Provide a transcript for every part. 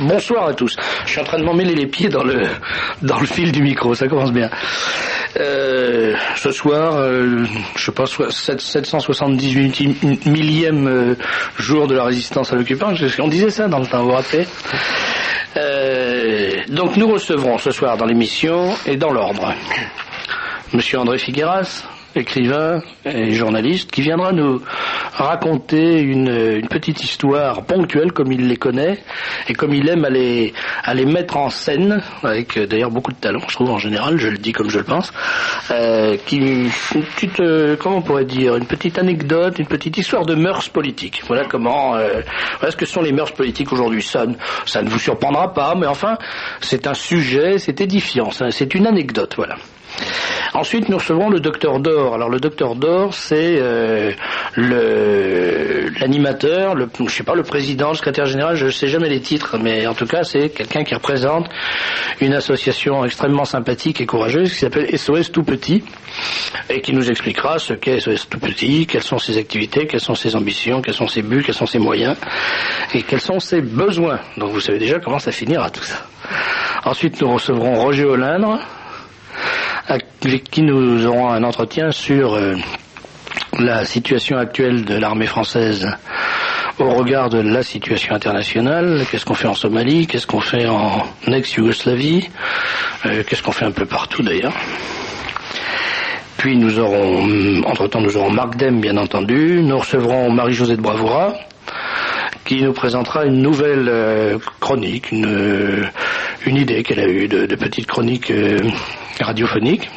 Bonsoir à tous. Je suis en train de m'emmêler les pieds dans le fil du micro, ça commence bien. Ce soir, je pense 778 millième jour de la résistance à l'occupant. On disait ça dans le temps, vous vous rappelez ? Donc nous recevrons ce soir dans l'émission et dans l'ordre Monsieur André Figueras, écrivain et journaliste, qui viendra nous raconter une petite histoire ponctuelle comme il les connaît et comme il aime à les mettre en scène, avec d'ailleurs beaucoup de talent, je trouve en général, je le dis comme je le pense, une petite, comment on pourrait dire, une petite anecdote, une petite histoire de mœurs politiques. Voilà voilà ce que sont les mœurs politiques aujourd'hui. Ça ne vous surprendra pas, mais enfin, c'est un sujet, c'est édifiant, c'est une anecdote, voilà. Ensuite, nous recevrons le docteur Dor. Alors, le docteur Dor, c'est l'animateur, le président, le secrétaire général, je ne sais jamais les titres, mais en tout cas, c'est quelqu'un qui représente une association extrêmement sympathique et courageuse qui s'appelle SOS Tout Petit et qui nous expliquera ce qu'est SOS Tout Petit, quelles sont ses activités, quelles sont ses ambitions, quels sont ses buts, quels sont ses moyens et quels sont ses besoins. Donc, vous savez déjà comment ça finira tout ça. Ensuite, nous recevrons Roger Olindre, avec qui nous aurons un entretien sur la situation actuelle de l'armée française au regard de la situation internationale. Qu'est-ce qu'on fait en Somalie, qu'est-ce qu'on fait en ex-Yougoslavie, qu'est-ce qu'on fait un peu partout d'ailleurs. Puis nous aurons Marc Dème, bien entendu. Nous recevrons Marie-Josée de Bravoura, qui nous présentera une nouvelle chronique, une idée qu'elle a eue de petite chronique radiophonique.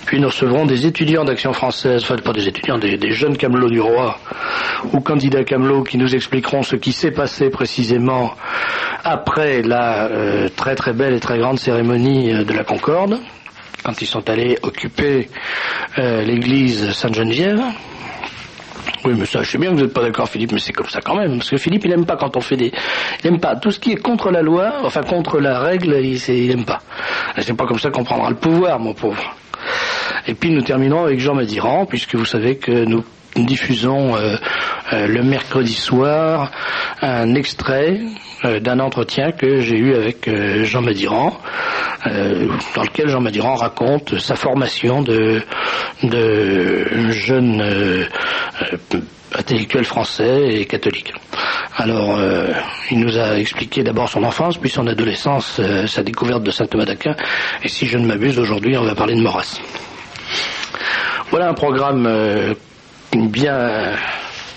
Puis nous recevrons des étudiants d'Action française, enfin pas des étudiants, des jeunes camelots du roi ou candidats camelots qui nous expliqueront ce qui s'est passé précisément après la très très belle et très grande cérémonie de la Concorde, quand ils sont allés occuper l'église Sainte-Geneviève. Oui, mais ça, je sais bien que vous n'êtes pas d'accord, Philippe, mais c'est comme ça quand même. Parce que Philippe, il aime pas quand on fait il aime pas. Tout ce qui est contre la loi, enfin contre la règle, il aime pas. C'est pas comme ça qu'on prendra le pouvoir, mon pauvre. Et puis nous terminerons avec Jean Madiran, puisque vous savez que nous diffusons le mercredi soir un extrait d'un entretien que j'ai eu avec Jean Madiran, dans lequel Jean Madiran raconte sa formation de jeune intellectuel français et catholique. Alors, il nous a expliqué d'abord son enfance, puis son adolescence, sa découverte de saint Thomas d'Aquin, et si je ne m'abuse, aujourd'hui, on va parler de Maurras. Voilà un programme bien,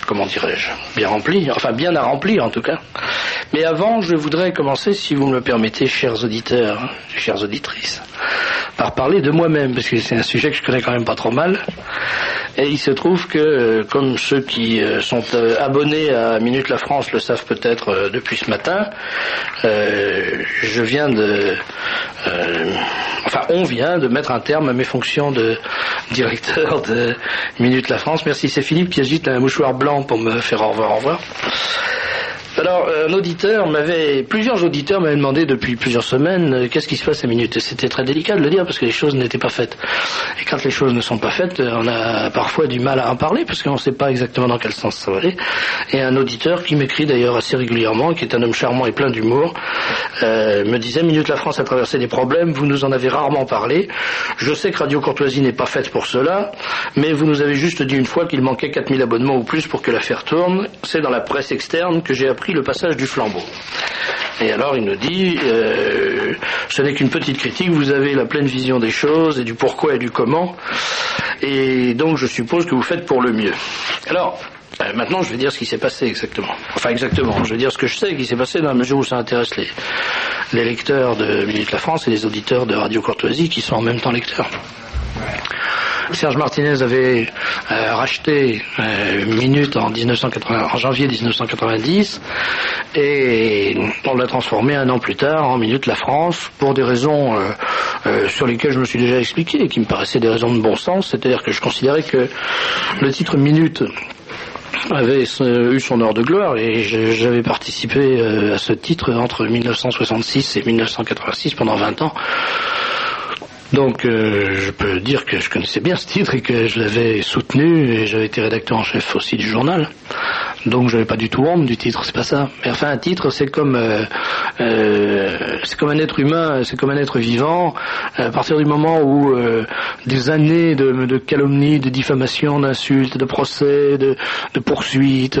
comment dirais-je, bien rempli, enfin bien à remplir en tout cas. Mais avant, je voudrais commencer, si vous me le permettez, chers auditeurs, chères auditrices, par parler de moi-même, parce que c'est un sujet que je connais quand même pas trop mal. Et il se trouve que, comme ceux qui sont abonnés à Minute la France le savent peut-être depuis ce matin, on vient de mettre un terme à mes fonctions de directeur de Minute la France. Merci, c'est Philippe qui agite un mouchoir blanc pour me faire au revoir. Alors, plusieurs auditeurs m'avaient demandé depuis plusieurs semaines qu'est-ce qui se passe à Minute. C'était très délicat de le dire parce que les choses n'étaient pas faites. Et quand les choses ne sont pas faites, on a parfois du mal à en parler parce qu'on ne sait pas exactement dans quel sens ça va aller. Et un auditeur qui m'écrit d'ailleurs assez régulièrement, qui est un homme charmant et plein d'humour, me disait Minute la France a traversé des problèmes, vous nous en avez rarement parlé. Je sais que Radio Courtoisie n'est pas faite pour cela, mais vous nous avez juste dit une fois qu'il manquait 4000 abonnements ou plus pour que l'affaire tourne. C'est dans la presse externe que j'ai appris le passage du flambeau. Et alors il nous dit ce n'est qu'une petite critique, vous avez la pleine vision des choses et du pourquoi et du comment, et donc je suppose que vous faites pour le mieux. Alors maintenant je vais dire ce qui s'est passé exactement. Enfin exactement, je vais dire ce que je sais qui s'est passé dans la mesure où ça intéresse les lecteurs de Minute la France et les auditeurs de Radio Courtoisie qui sont en même temps lecteurs. Serge Martinez avait racheté Minute en janvier 1990 et on l'a transformé un an plus tard en Minute la France pour des raisons sur lesquelles je me suis déjà expliqué et qui me paraissaient des raisons de bon sens, c'est-à-dire que je considérais que le titre Minute avait eu son heure de gloire et j'avais participé à ce titre entre 1966 et 1986 pendant 20 ans. Donc je peux dire que je connaissais bien ce titre et que je l'avais soutenu et j'avais été rédacteur en chef aussi du journal. Donc j'avais pas du tout honte du titre, c'est pas ça. Mais enfin, un titre, c'est comme un être humain, c'est comme un être vivant. À partir du moment où des années de calomnie, de diffamation, d'insultes, de procès, de poursuites,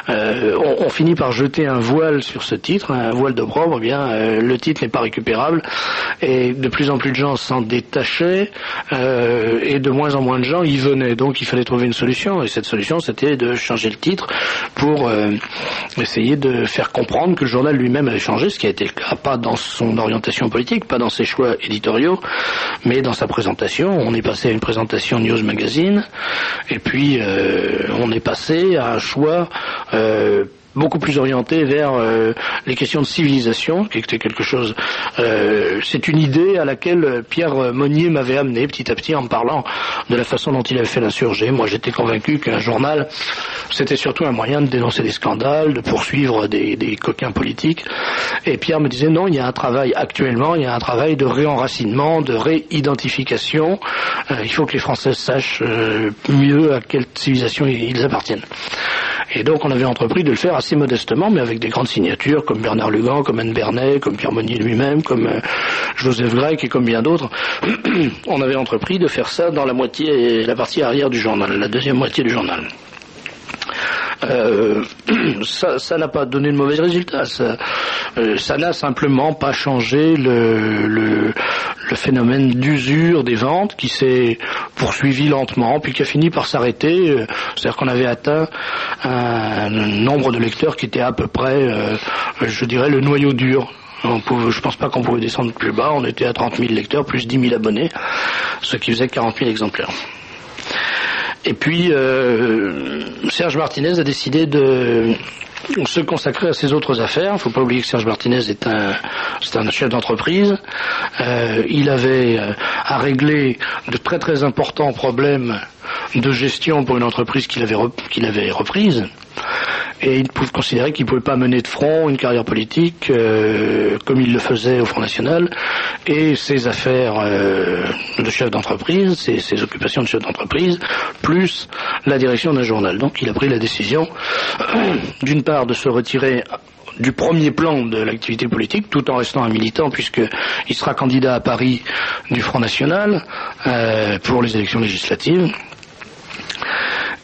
on finit par jeter un voile sur ce titre, un voile d'opprobre. Eh bien, le titre n'est pas récupérable, et de plus en plus de gens s'en détachaient, et de moins en moins de gens y venaient. Donc il fallait trouver une solution, et cette solution, c'était de changer le titre pour essayer de faire comprendre que le journal lui-même avait changé, ce qui a été le cas, pas dans son orientation politique, pas dans ses choix éditoriaux, mais dans sa présentation. On est passé à une présentation News Magazine, et puis on est passé à un choix beaucoup plus orienté vers les questions de civilisation, qui était quelque chose... c'est une idée à laquelle Pierre Monnier m'avait amené petit à petit en me parlant de la façon dont il avait fait l'insurgé. Moi, j'étais convaincu qu'un journal, c'était surtout un moyen de dénoncer des scandales, de poursuivre des coquins politiques. Et Pierre me disait non, il y a un travail actuellement, il y a un travail de réenracinement, de réidentification. Il faut que les Français sachent mieux à quelle civilisation ils appartiennent. Et donc on avait entrepris de le faire assez modestement, mais avec des grandes signatures, comme Bernard Lugan, comme Anne Bernet, comme Pierre Monnier lui-même, comme Joseph Grec et comme bien d'autres. On avait entrepris de faire ça dans la partie arrière du journal, la deuxième moitié du journal. Ça n'a pas donné de mauvais résultats. Ça n'a simplement pas changé le phénomène d'usure des ventes qui s'est poursuivi lentement, puis qui a fini par s'arrêter. C'est-à-dire qu'on avait atteint un nombre de lecteurs qui était à peu près, je dirais, le noyau dur. Je pense pas qu'on pouvait descendre plus bas. On était à 30 000 lecteurs, plus 10 000 abonnés, ce qui faisait 40 000 exemplaires. Et puis, Serge Martinez a décidé de se consacrer à ses autres affaires. Il ne faut pas oublier que Serge Martinez c'est un chef d'entreprise. Il avait à régler de très très importants problèmes de gestion pour une entreprise qu'il avait reprise. Et il pouvait considérer qu'il ne pouvait pas mener de front une carrière politique comme il le faisait au Front National, et ses affaires de chef d'entreprise, ses occupations de chef d'entreprise, plus la direction d'un journal. Donc il a pris la décision, d'une part, de se retirer du premier plan de l'activité politique, tout en restant un militant, puisqu'il sera candidat à Paris du Front National pour les élections législatives,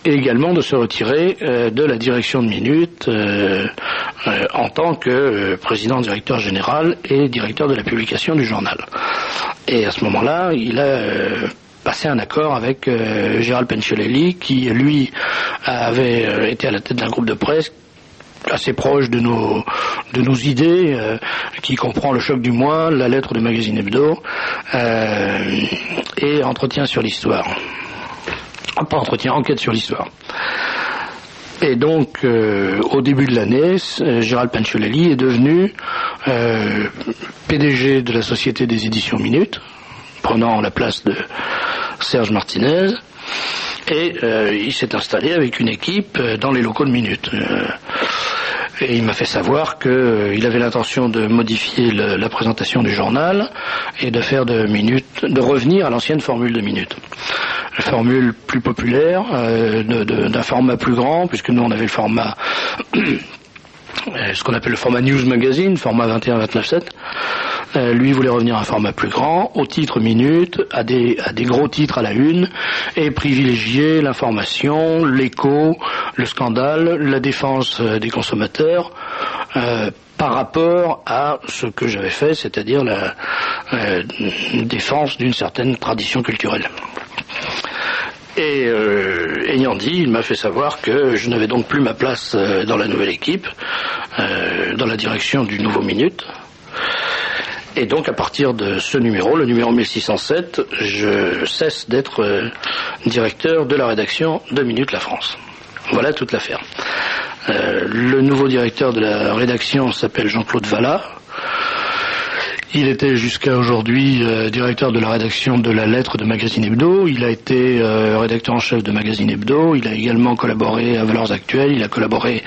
et également de se retirer de la direction de Minute en tant que président-directeur général et directeur de la publication du journal. Et à ce moment-là, il a passé un accord avec Gérald Penchelelli, qui lui avait été à la tête d'un groupe de presse assez proche de nos idées, qui comprend le choc du mois, la lettre de Magazine Hebdo et Entretien sur l'histoire. Pas entretien, enquête sur l'histoire. Et donc, au début de l'année, Gérald Penchelelli est devenu PDG de la Société des éditions Minute, prenant la place de Serge Martinez, et il s'est installé avec une équipe dans les locaux de Minute. Et il m'a fait savoir qu'il avait l'intention de modifier la présentation du journal et de faire de revenir à l'ancienne formule de Minute. La formule plus populaire, d'un format plus grand, puisque nous on avait le format, ce qu'on appelle le format News Magazine, format 21-29-7. Lui voulait revenir à un format plus grand, au titre Minute, à des gros titres à la une, et privilégier l'information, l'écho, le scandale, la défense des consommateurs, par rapport à ce que j'avais fait, c'est-à-dire la défense d'une certaine tradition culturelle. Et ayant dit, il m'a fait savoir que je n'avais donc plus ma place dans la nouvelle équipe, dans la direction du nouveau Minute. Et donc à partir de ce numéro, le numéro 1607, je cesse d'être directeur de la rédaction de Minute La France. Voilà toute l'affaire. Le nouveau directeur de la rédaction s'appelle Jean-Claude Vallat. Il était jusqu'à aujourd'hui directeur de la rédaction de la lettre de Magazine Hebdo. Il a été rédacteur en chef de Magazine Hebdo. Il a également collaboré à Valeurs Actuelles. Il a collaboré,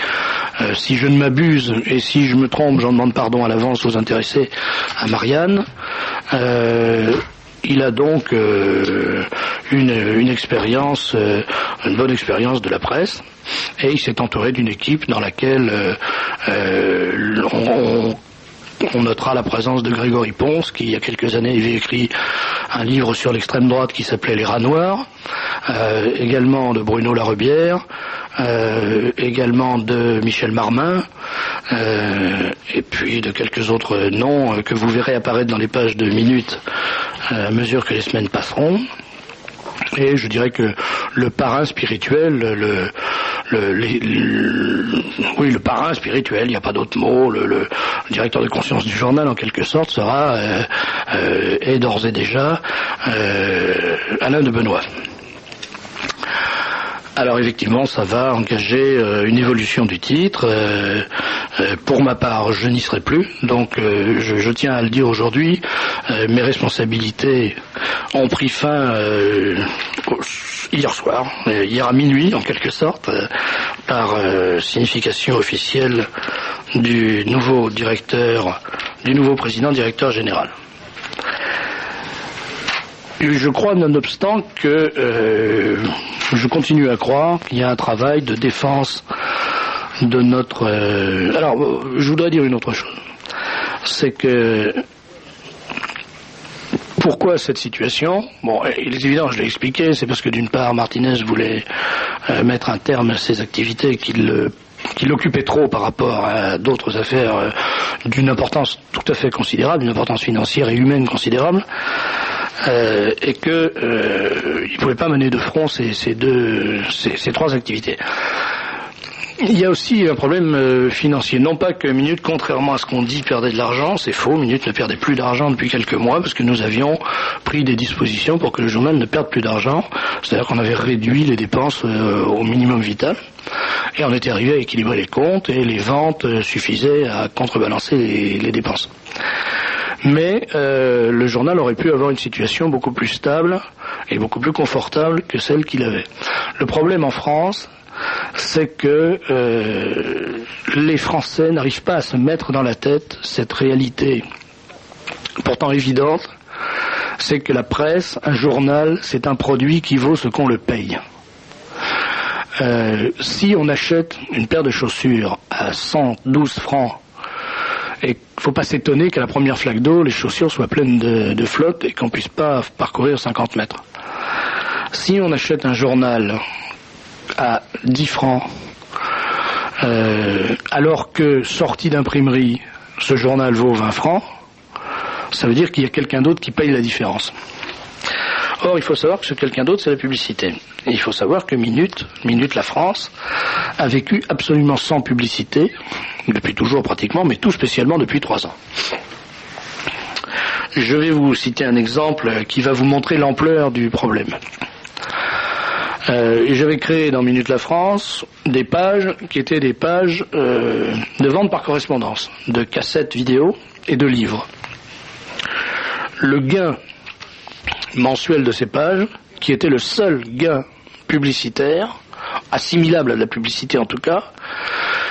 si je ne m'abuse, et si je me trompe, j'en demande pardon à l'avance aux intéressés, à Marianne. Il a donc une expérience, une bonne expérience de la presse, et il s'est entouré d'une équipe dans laquelle on notera la présence de Grégory Ponce, qui il y a quelques années avait écrit un livre sur l'extrême droite qui s'appelait Les Rats Noirs, également de Bruno Larebière, également de Michel Marmin, et puis de quelques autres noms que vous verrez apparaître dans les pages de Minutes à mesure que les semaines passeront. Et je dirais que le parrain spirituel, le parrain spirituel, il n'y a pas d'autre mot, le directeur de conscience du journal en quelque sorte sera, est d'ores et déjà, Alain de Benoît. Alors effectivement, ça va engager une évolution du titre. Pour ma part, je n'y serai plus, donc je tiens à le dire aujourd'hui. Mes responsabilités ont pris fin hier soir, hier à minuit en quelque sorte, par signification officielle du nouveau président directeur général. Je crois nonobstant que je continue à croire qu'il y a un travail de défense de notre... Alors, je voudrais dire une autre chose. C'est que... Pourquoi cette situation? Bon, il est évident, je l'ai expliqué, c'est parce que d'une part, Martinez voulait mettre un terme à ses activités qui l'occupait trop par rapport à d'autres affaires d'une importance tout à fait considérable, d'une importance financière et humaine considérable. Et que il ne pouvait pas mener de front ces trois activités. Il y a aussi un problème financier. Non pas que Minutes, contrairement à ce qu'on dit, perdait de l'argent, c'est faux. Minutes ne perdait plus d'argent depuis quelques mois parce que nous avions pris des dispositions pour que le journal ne perde plus d'argent. C'est-à-dire qu'on avait réduit les dépenses au minimum vital. Et on était arrivé à équilibrer les comptes et les ventes suffisaient à contrebalancer les dépenses. Mais le journal aurait pu avoir une situation beaucoup plus stable et beaucoup plus confortable que celle qu'il avait. Le problème en France, c'est que les Français n'arrivent pas à se mettre dans la tête cette réalité pourtant évidente, c'est que la presse, un journal, c'est un produit qui vaut ce qu'on le paye. Si on achète une paire de chaussures à 112 francs, et il ne faut pas s'étonner qu'à la première flaque d'eau, les chaussures soient pleines de flotte et qu'on ne puisse pas parcourir 50 mètres. Si on achète un journal à 10 francs, alors que sorti d'imprimerie, ce journal vaut 20 francs, ça veut dire qu'il y a quelqu'un d'autre qui paye la différence. Or, il faut savoir que ce quelqu'un d'autre, c'est la publicité. Et il faut savoir que Minutes, la France, a vécu absolument sans publicité, depuis toujours pratiquement, mais tout spécialement depuis 3 ans. Je vais vous citer un exemple qui va vous montrer l'ampleur du problème. J'avais créé dans Minutes la France des pages qui étaient des pages de vente par correspondance, de cassettes vidéo et de livres. Le gain mensuel de ces pages, qui était le seul gain publicitaire, assimilable à la publicité en tout cas,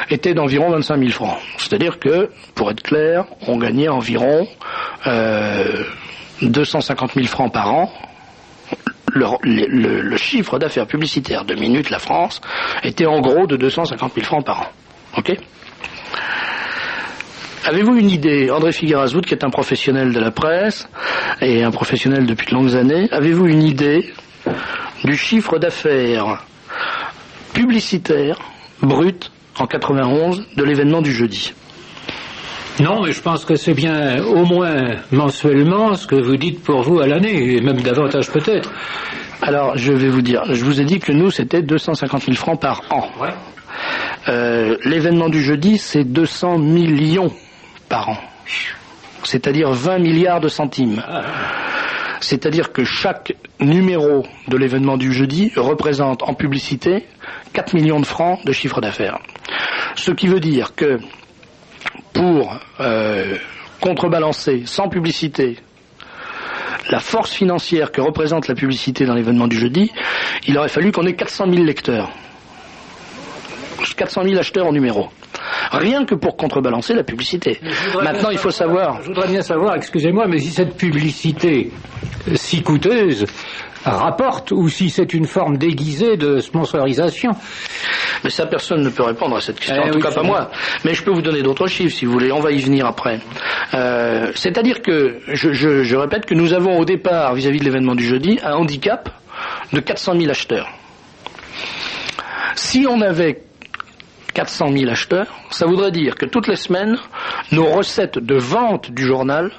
était d'environ 25 000 francs. C'est-à-dire que, pour être clair, on gagnait environ 250 000 francs par an. Le chiffre d'affaires publicitaire de Minutes la France était en gros de 250 000 francs par an. Ok ? Avez-vous une idée, André Figueras-Wood, qui est un professionnel de la presse, et un professionnel depuis de longues années, avez-vous une idée du chiffre d'affaires publicitaire brut en 91 de l'événement du jeudi? Non, mais je pense que c'est bien au moins mensuellement ce que vous dites pour vous à l'année, et même davantage peut-être. Alors, je vais vous dire, je vous ai dit que nous, c'était 250 000 francs par an. Ouais. L'événement du jeudi, c'est 200 millions par an. C'est-à-dire 20 milliards de centimes. C'est-à-dire que chaque numéro de l'événement du jeudi représente en publicité 4 millions de francs de chiffre d'affaires. Ce qui veut dire que pour contrebalancer sans publicité la force financière que représente la publicité dans l'événement du jeudi, il aurait fallu qu'on ait 400 000 lecteurs. 400 000 acheteurs en numéro. Rien que pour contrebalancer la publicité. Maintenant, il faut savoir... Je voudrais bien savoir, excusez-moi, mais si cette publicité si coûteuse rapporte ou si c'est une forme déguisée de sponsorisation. Mais ça, personne ne peut répondre à cette question, en tout cas pas moi. Mais je peux vous donner d'autres chiffres, si vous voulez, on va y venir après. C'est-à-dire que, je répète que nous avons au départ, vis-à-vis de l'événement du jeudi, un handicap de 400 000 acheteurs. Si on avait 400 000 acheteurs, ça voudrait dire que toutes les semaines, nos recettes de vente du journal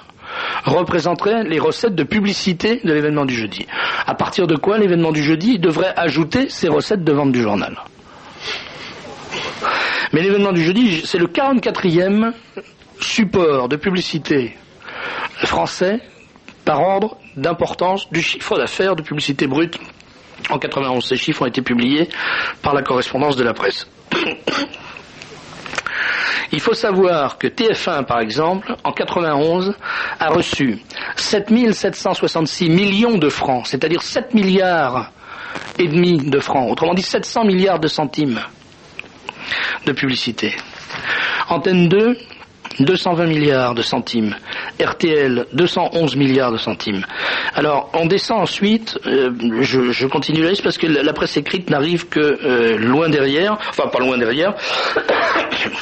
représenteraient les recettes de publicité de l'événement du jeudi. À partir de quoi l'événement du jeudi devrait ajouter ses recettes de vente du journal. Mais l'événement du jeudi, c'est le 44e support de publicité français par ordre d'importance du chiffre d'affaires de publicité brute. En 91, ces chiffres ont été publiés par la correspondance de la presse. Il faut savoir que TF1, par exemple, en 91, a reçu 7 766 millions de francs, c'est-à-dire 7 milliards et demi de francs, autrement dit 700 milliards de centimes de publicité. Antenne 2, 220 milliards de centimes. RTL, 211 milliards de centimes. Alors, on descend ensuite, je continue la liste parce que la presse écrite n'arrive que loin derrière, enfin pas loin derrière.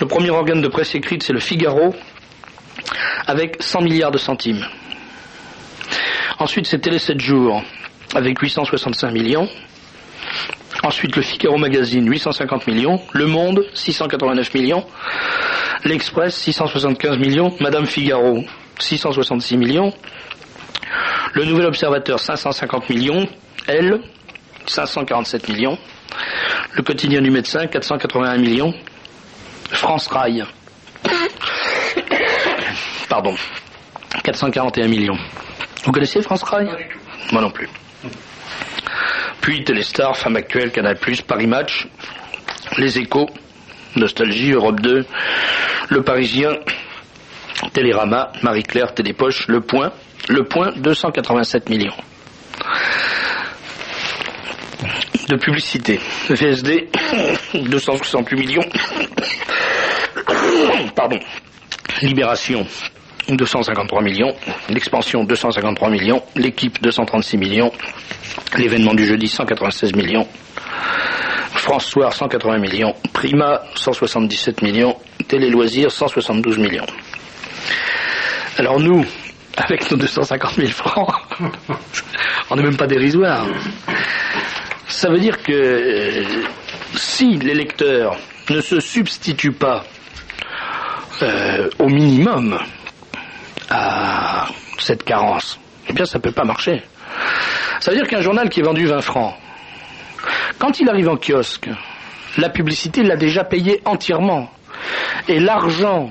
Le premier organe de presse écrite, c'est le Figaro, avec 100 milliards de centimes. Ensuite, c'est Télé 7 jours, avec 865 millions. Ensuite, le Figaro Magazine, 850 millions. Le Monde, 689 millions. L'Express, 675 millions. Madame Figaro, 666 millions. Le Nouvel Observateur, 550 millions. Elle, 547 millions. Le Quotidien du Médecin, 481 millions. France Rail, pardon, 441 millions. Vous connaissez France Rail ? Moi non plus. Puis Téléstar, Femme Actuelle, Canal+, Paris Match, Les Échos, Nostalgie, Europe 2, Le Parisien, Télérama, Marie-Claire, Télépoche, Le Point, 287 millions. De publicité. VSD, 268 millions. Pardon. Libération, 253 millions. L'Expansion, 253 millions. L'équipe, 236 millions. L'événement du jeudi, 196 millions. France Soir, 180 millions. Prima, 177 millions. Télé Loisirs, 172 millions. Alors nous, avec nos 250 000 francs, on n'est même pas dérisoire. Ça veut dire que si les lecteurs ne se substituent pas au minimum à cette carence, eh bien ça ne peut pas marcher. Ça veut dire qu'un journal qui est vendu 20 francs, quand il arrive en kiosque, la publicité l'a déjà payé entièrement. Et l'argent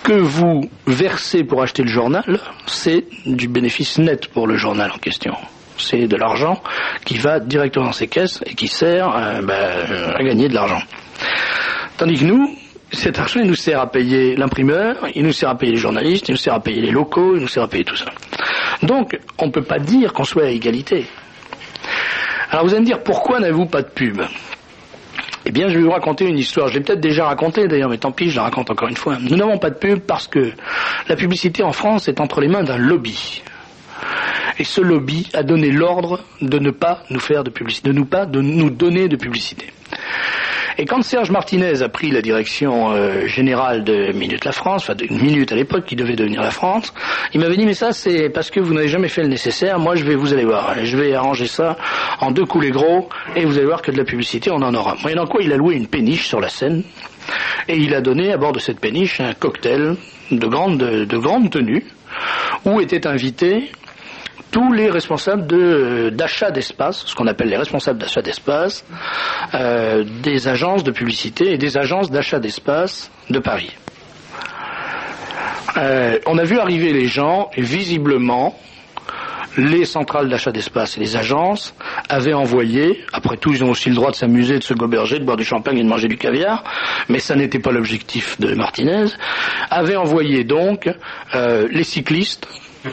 que vous versez pour acheter le journal, c'est du bénéfice net pour le journal en question. C'est de l'argent qui va directement dans ses caisses et qui sert à gagner de l'argent. Tandis que nous, cet argent, il nous sert à payer l'imprimeur, il nous sert à payer les journalistes, il nous sert à payer les locaux, il nous sert à payer tout ça. Donc, on ne peut pas dire qu'on soit à égalité. Alors vous allez me dire, pourquoi n'avez-vous pas de pub ? Eh bien, je vais vous raconter une histoire. Je l'ai peut-être déjà racontée d'ailleurs, mais tant pis, je la raconte encore une fois. Nous n'avons pas de pub parce que la publicité en France est entre les mains d'un lobby. Et ce lobby a donné l'ordre de ne pas nous faire de publicité, de nous donner de publicité. Et quand Serge Martinez a pris la direction générale de Minute la France, enfin de Minute à l'époque qui devait devenir la France, il m'avait dit mais ça c'est parce que vous n'avez jamais fait le nécessaire, moi vous allez voir, je vais arranger ça en 2 coups les gros et vous allez voir que de la publicité on en aura. Moyennant quoi il a loué une péniche sur la Seine et il a donné à bord de cette péniche un cocktail de grande tenue où étaient invités tous les responsables d'achat d'espace, ce qu'on appelle les responsables d'achat d'espace, des agences de publicité et des agences d'achat d'espace de Paris. On a vu arriver les gens et visiblement les centrales d'achat d'espace et les agences avaient envoyé, après tout ils ont aussi le droit de s'amuser, de se goberger, de boire du champagne et de manger du caviar, mais ça n'était pas l'objectif de Martinez, avaient envoyé donc les cyclistes,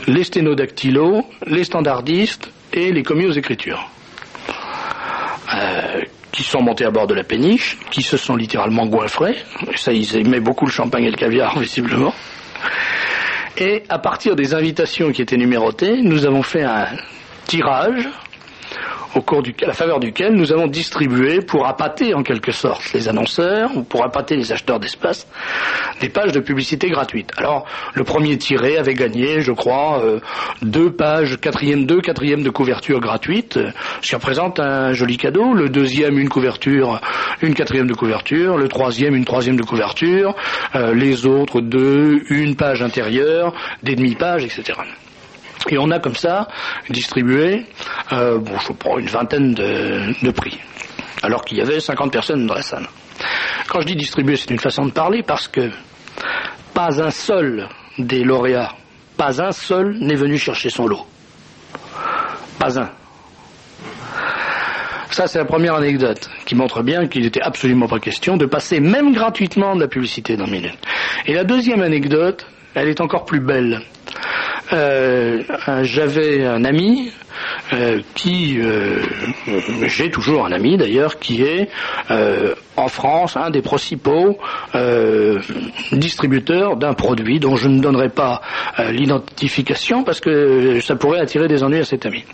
les sténodactylos, les standardistes et les commis aux écritures, qui sont montés à bord de la péniche, qui se sont littéralement goinfrés, et ça ils aimaient beaucoup le champagne et le caviar visiblement, et à partir des invitations qui étaient numérotées, nous avons fait tirage à la faveur duquel nous avons distribué, pour appâter en quelque sorte les annonceurs, ou pour appâter les acheteurs d'espace, des pages de publicité gratuites. Alors, le premier tiré avait gagné, je crois, 2 pages, quatrième de couverture gratuite, ce qui représente un joli cadeau. Le deuxième, une couverture, une quatrième de couverture. Le troisième, une troisième de couverture. Les autres, 2, une page intérieure, des demi-pages, etc. Et on a comme ça distribué, je prends une vingtaine de prix, alors qu'il y avait 50 personnes dans la salle. Quand je dis distribuer, c'est une façon de parler, parce que pas un seul des lauréats, pas un seul n'est venu chercher son lot. Pas un. Ça, c'est la première anecdote qui montre bien qu'il n'était absolument pas question de passer même gratuitement de la publicité dans Minute. Et la deuxième anecdote, elle est encore plus belle. J'avais un ami j'ai toujours un ami d'ailleurs, qui est en France un des principaux distributeurs d'un produit dont je ne donnerai pas l'identification parce que ça pourrait attirer des ennuis à cet ami.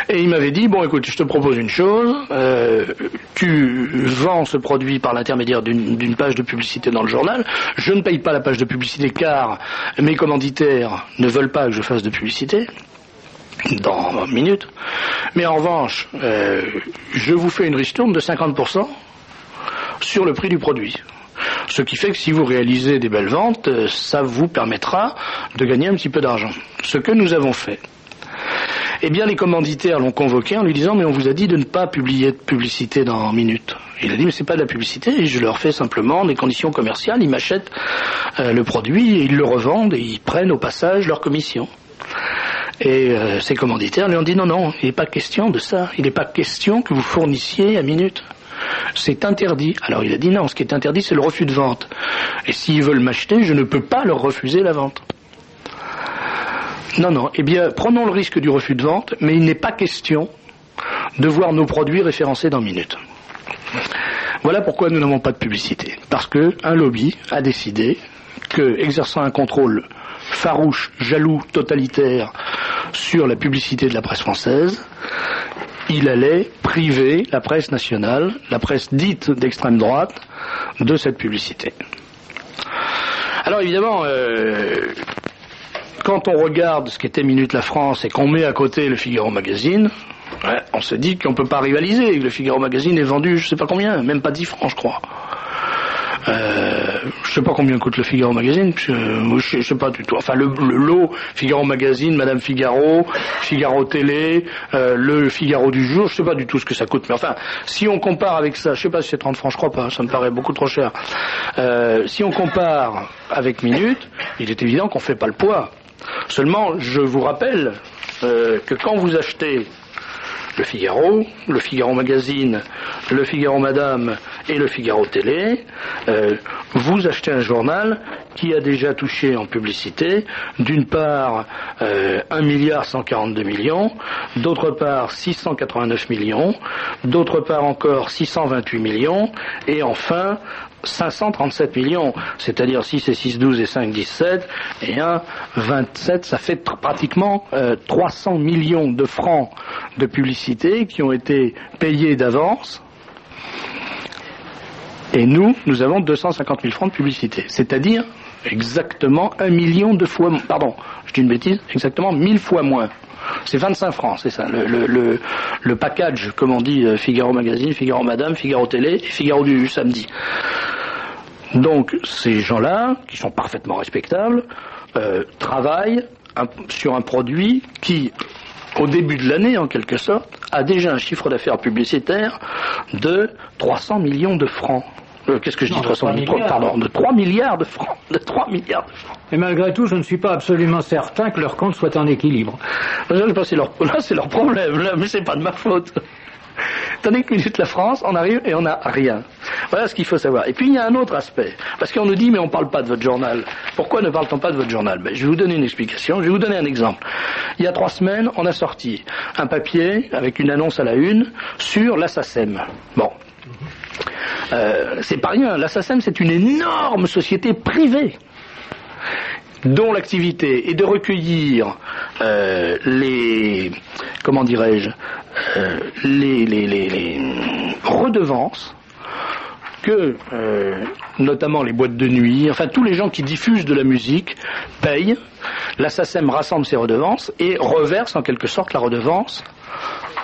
Et il m'avait dit, bon écoute, je te propose une chose, tu vends ce produit par l'intermédiaire d'une page de publicité dans le journal, je ne paye pas la page de publicité car mes commanditaires ne veulent pas que je fasse de publicité, dans Minute, mais en revanche, je vous fais une ristourne de 50% sur le prix du produit. Ce qui fait que si vous réalisez des belles ventes, ça vous permettra de gagner un petit peu d'argent. Ce que nous avons fait. Eh bien, les commanditaires l'ont convoqué en lui disant « Mais on vous a dit de ne pas publier de publicité dans Minute. » Il a dit « Mais c'est pas de la publicité, et je leur fais simplement des conditions commerciales, ils m'achètent le produit, et ils le revendent, et ils prennent au passage leur commission. » Et ces commanditaires lui ont dit « Non, non, il n'est pas question de ça, il n'est pas question que vous fournissiez à Minute. C'est interdit. » Alors il a dit « Non, ce qui est interdit, c'est le refus de vente. Et s'ils veulent m'acheter, je ne peux pas leur refuser la vente. » Non, non, eh bien, prenons le risque du refus de vente, mais il n'est pas question de voir nos produits référencés dans Minute. Voilà pourquoi nous n'avons pas de publicité. Parce qu'un lobby a décidé que, exerçant un contrôle farouche, jaloux, totalitaire sur la publicité de la presse française, il allait priver la presse nationale, la presse dite d'extrême droite, de cette publicité. Alors évidemment, quand on regarde ce qu'était Minute la France et qu'on met à côté le Figaro Magazine, on se dit qu'on ne peut pas rivaliser. Le Figaro Magazine est vendu, je ne sais pas combien, même pas 10 francs, je crois. Je ne sais pas combien coûte le Figaro Magazine, je ne sais pas du tout. Enfin, le lot Figaro Magazine, Madame Figaro, Figaro Télé, le Figaro du jour, je ne sais pas du tout ce que ça coûte. Mais enfin, si on compare avec ça, je ne sais pas si c'est 30 francs, je crois pas, ça me paraît beaucoup trop cher. Si on compare avec Minute, il est évident qu'on ne fait pas le poids. Seulement, je vous rappelle que quand vous achetez le Figaro Magazine, le Figaro Madame et le Figaro Télé, vous achetez un journal qui a déjà touché en publicité, d'une part 1,142 milliard, d'autre part 689 millions, d'autre part encore 628 millions, et enfin 537 millions, c'est-à-dire 6 et 6, 12 et 5, 17, et 1, 27, ça fait pratiquement 300 millions de francs de publicité qui ont été payés d'avance, et nous avons 250 000 francs de publicité, c'est-à-dire exactement 1 million de fois, pardon, je dis une bêtise, exactement 1000 fois moins. C'est 25 francs, c'est ça, le package, comme on dit, Figaro Magazine, Figaro Madame, Figaro Télé et Figaro du samedi. Donc ces gens-là, qui sont parfaitement respectables, travaillent sur un produit qui, au début de l'année en quelque sorte, a déjà un chiffre d'affaires publicitaire de 300 millions de francs. Qu'est-ce que je dis, 300 millions, pardon, de 3 milliards de francs. De 3 milliards de francs. Et malgré tout, je ne suis pas absolument certain que leur compte soit en équilibre. Là, c'est leur problème, là, mais c'est pas de ma faute. Tandis que Minute la France, on arrive et on n'a rien. Voilà ce qu'il faut savoir. Et puis il y a un autre aspect. Parce qu'on nous dit, mais on ne parle pas de votre journal. Pourquoi ne parle-t-on pas de votre journal? Je vais vous donner une explication, je vais vous donner un exemple. Il y a 3 semaines, on a sorti un papier avec une annonce à la une sur la SACEM. Bon. C'est pas rien. La SACEM, c'est une énorme société privée dont l'activité est de recueillir les redevances que notamment les boîtes de nuit, enfin tous les gens qui diffusent de la musique payent, la SACEM rassemble ces redevances et reverse en quelque sorte la redevance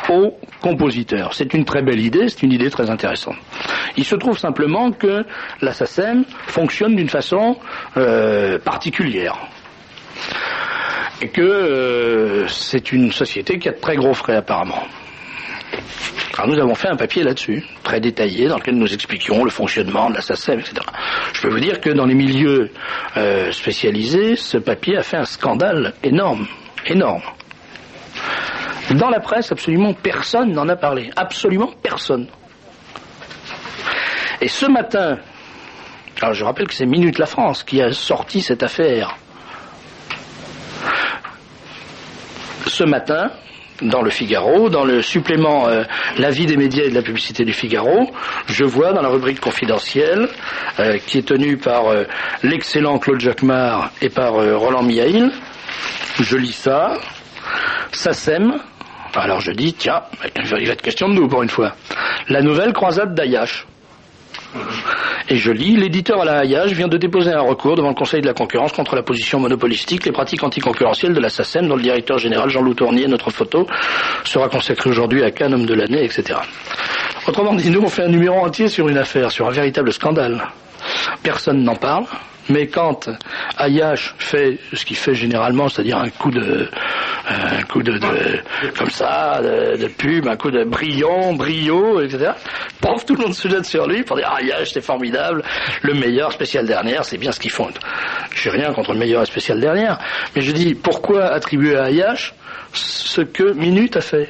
aux compositeurs. C'est une très belle idée, c'est une idée très intéressante. Il se trouve simplement que la SACEM fonctionne d'une façon particulière. Et que c'est une société qui a de très gros frais apparemment. Alors nous avons fait un papier là-dessus, très détaillé, dans lequel nous expliquions le fonctionnement de la SACEM, etc. Je peux vous dire que dans les milieux spécialisés, ce papier a fait un scandale énorme, énorme. Dans la presse, absolument personne n'en a parlé. Absolument personne. Et ce matin, alors je rappelle que c'est Minute La France qui a sorti cette affaire. Ce matin, dans le Figaro, dans le supplément La vie des médias et de la publicité du Figaro, je vois dans la rubrique confidentielle, qui est tenue par l'excellent Claude Jacquemart et par Roland Miail, je lis ça, SACEM. Alors je dis, tiens, il va être question de nous pour une fois. La nouvelle croisade d'Ayache. Et je lis, l'éditeur Alain Ayache vient de déposer un recours devant le Conseil de la concurrence contre la position monopolistique, les pratiques anticoncurrentielles de la SACEM, dont le directeur général Jean-Loup Tournier, notre photo, sera consacré aujourd'hui à Cannes, homme de l'année, etc. Autrement dit, nous on fait un numéro entier sur une affaire, sur un véritable scandale. Personne n'en parle. Mais quand Ayache fait ce qu'il fait généralement, c'est-à-dire un coup de comme ça, de pub, un coup de brio, etc. Pof, tout le monde se jette sur lui pour dire Ayache c'est formidable, le meilleur, spécial dernière, c'est bien ce qu'ils font. J'ai rien contre le meilleur et spécial dernière, mais je dis pourquoi attribuer à Ayache ce que Minute a fait?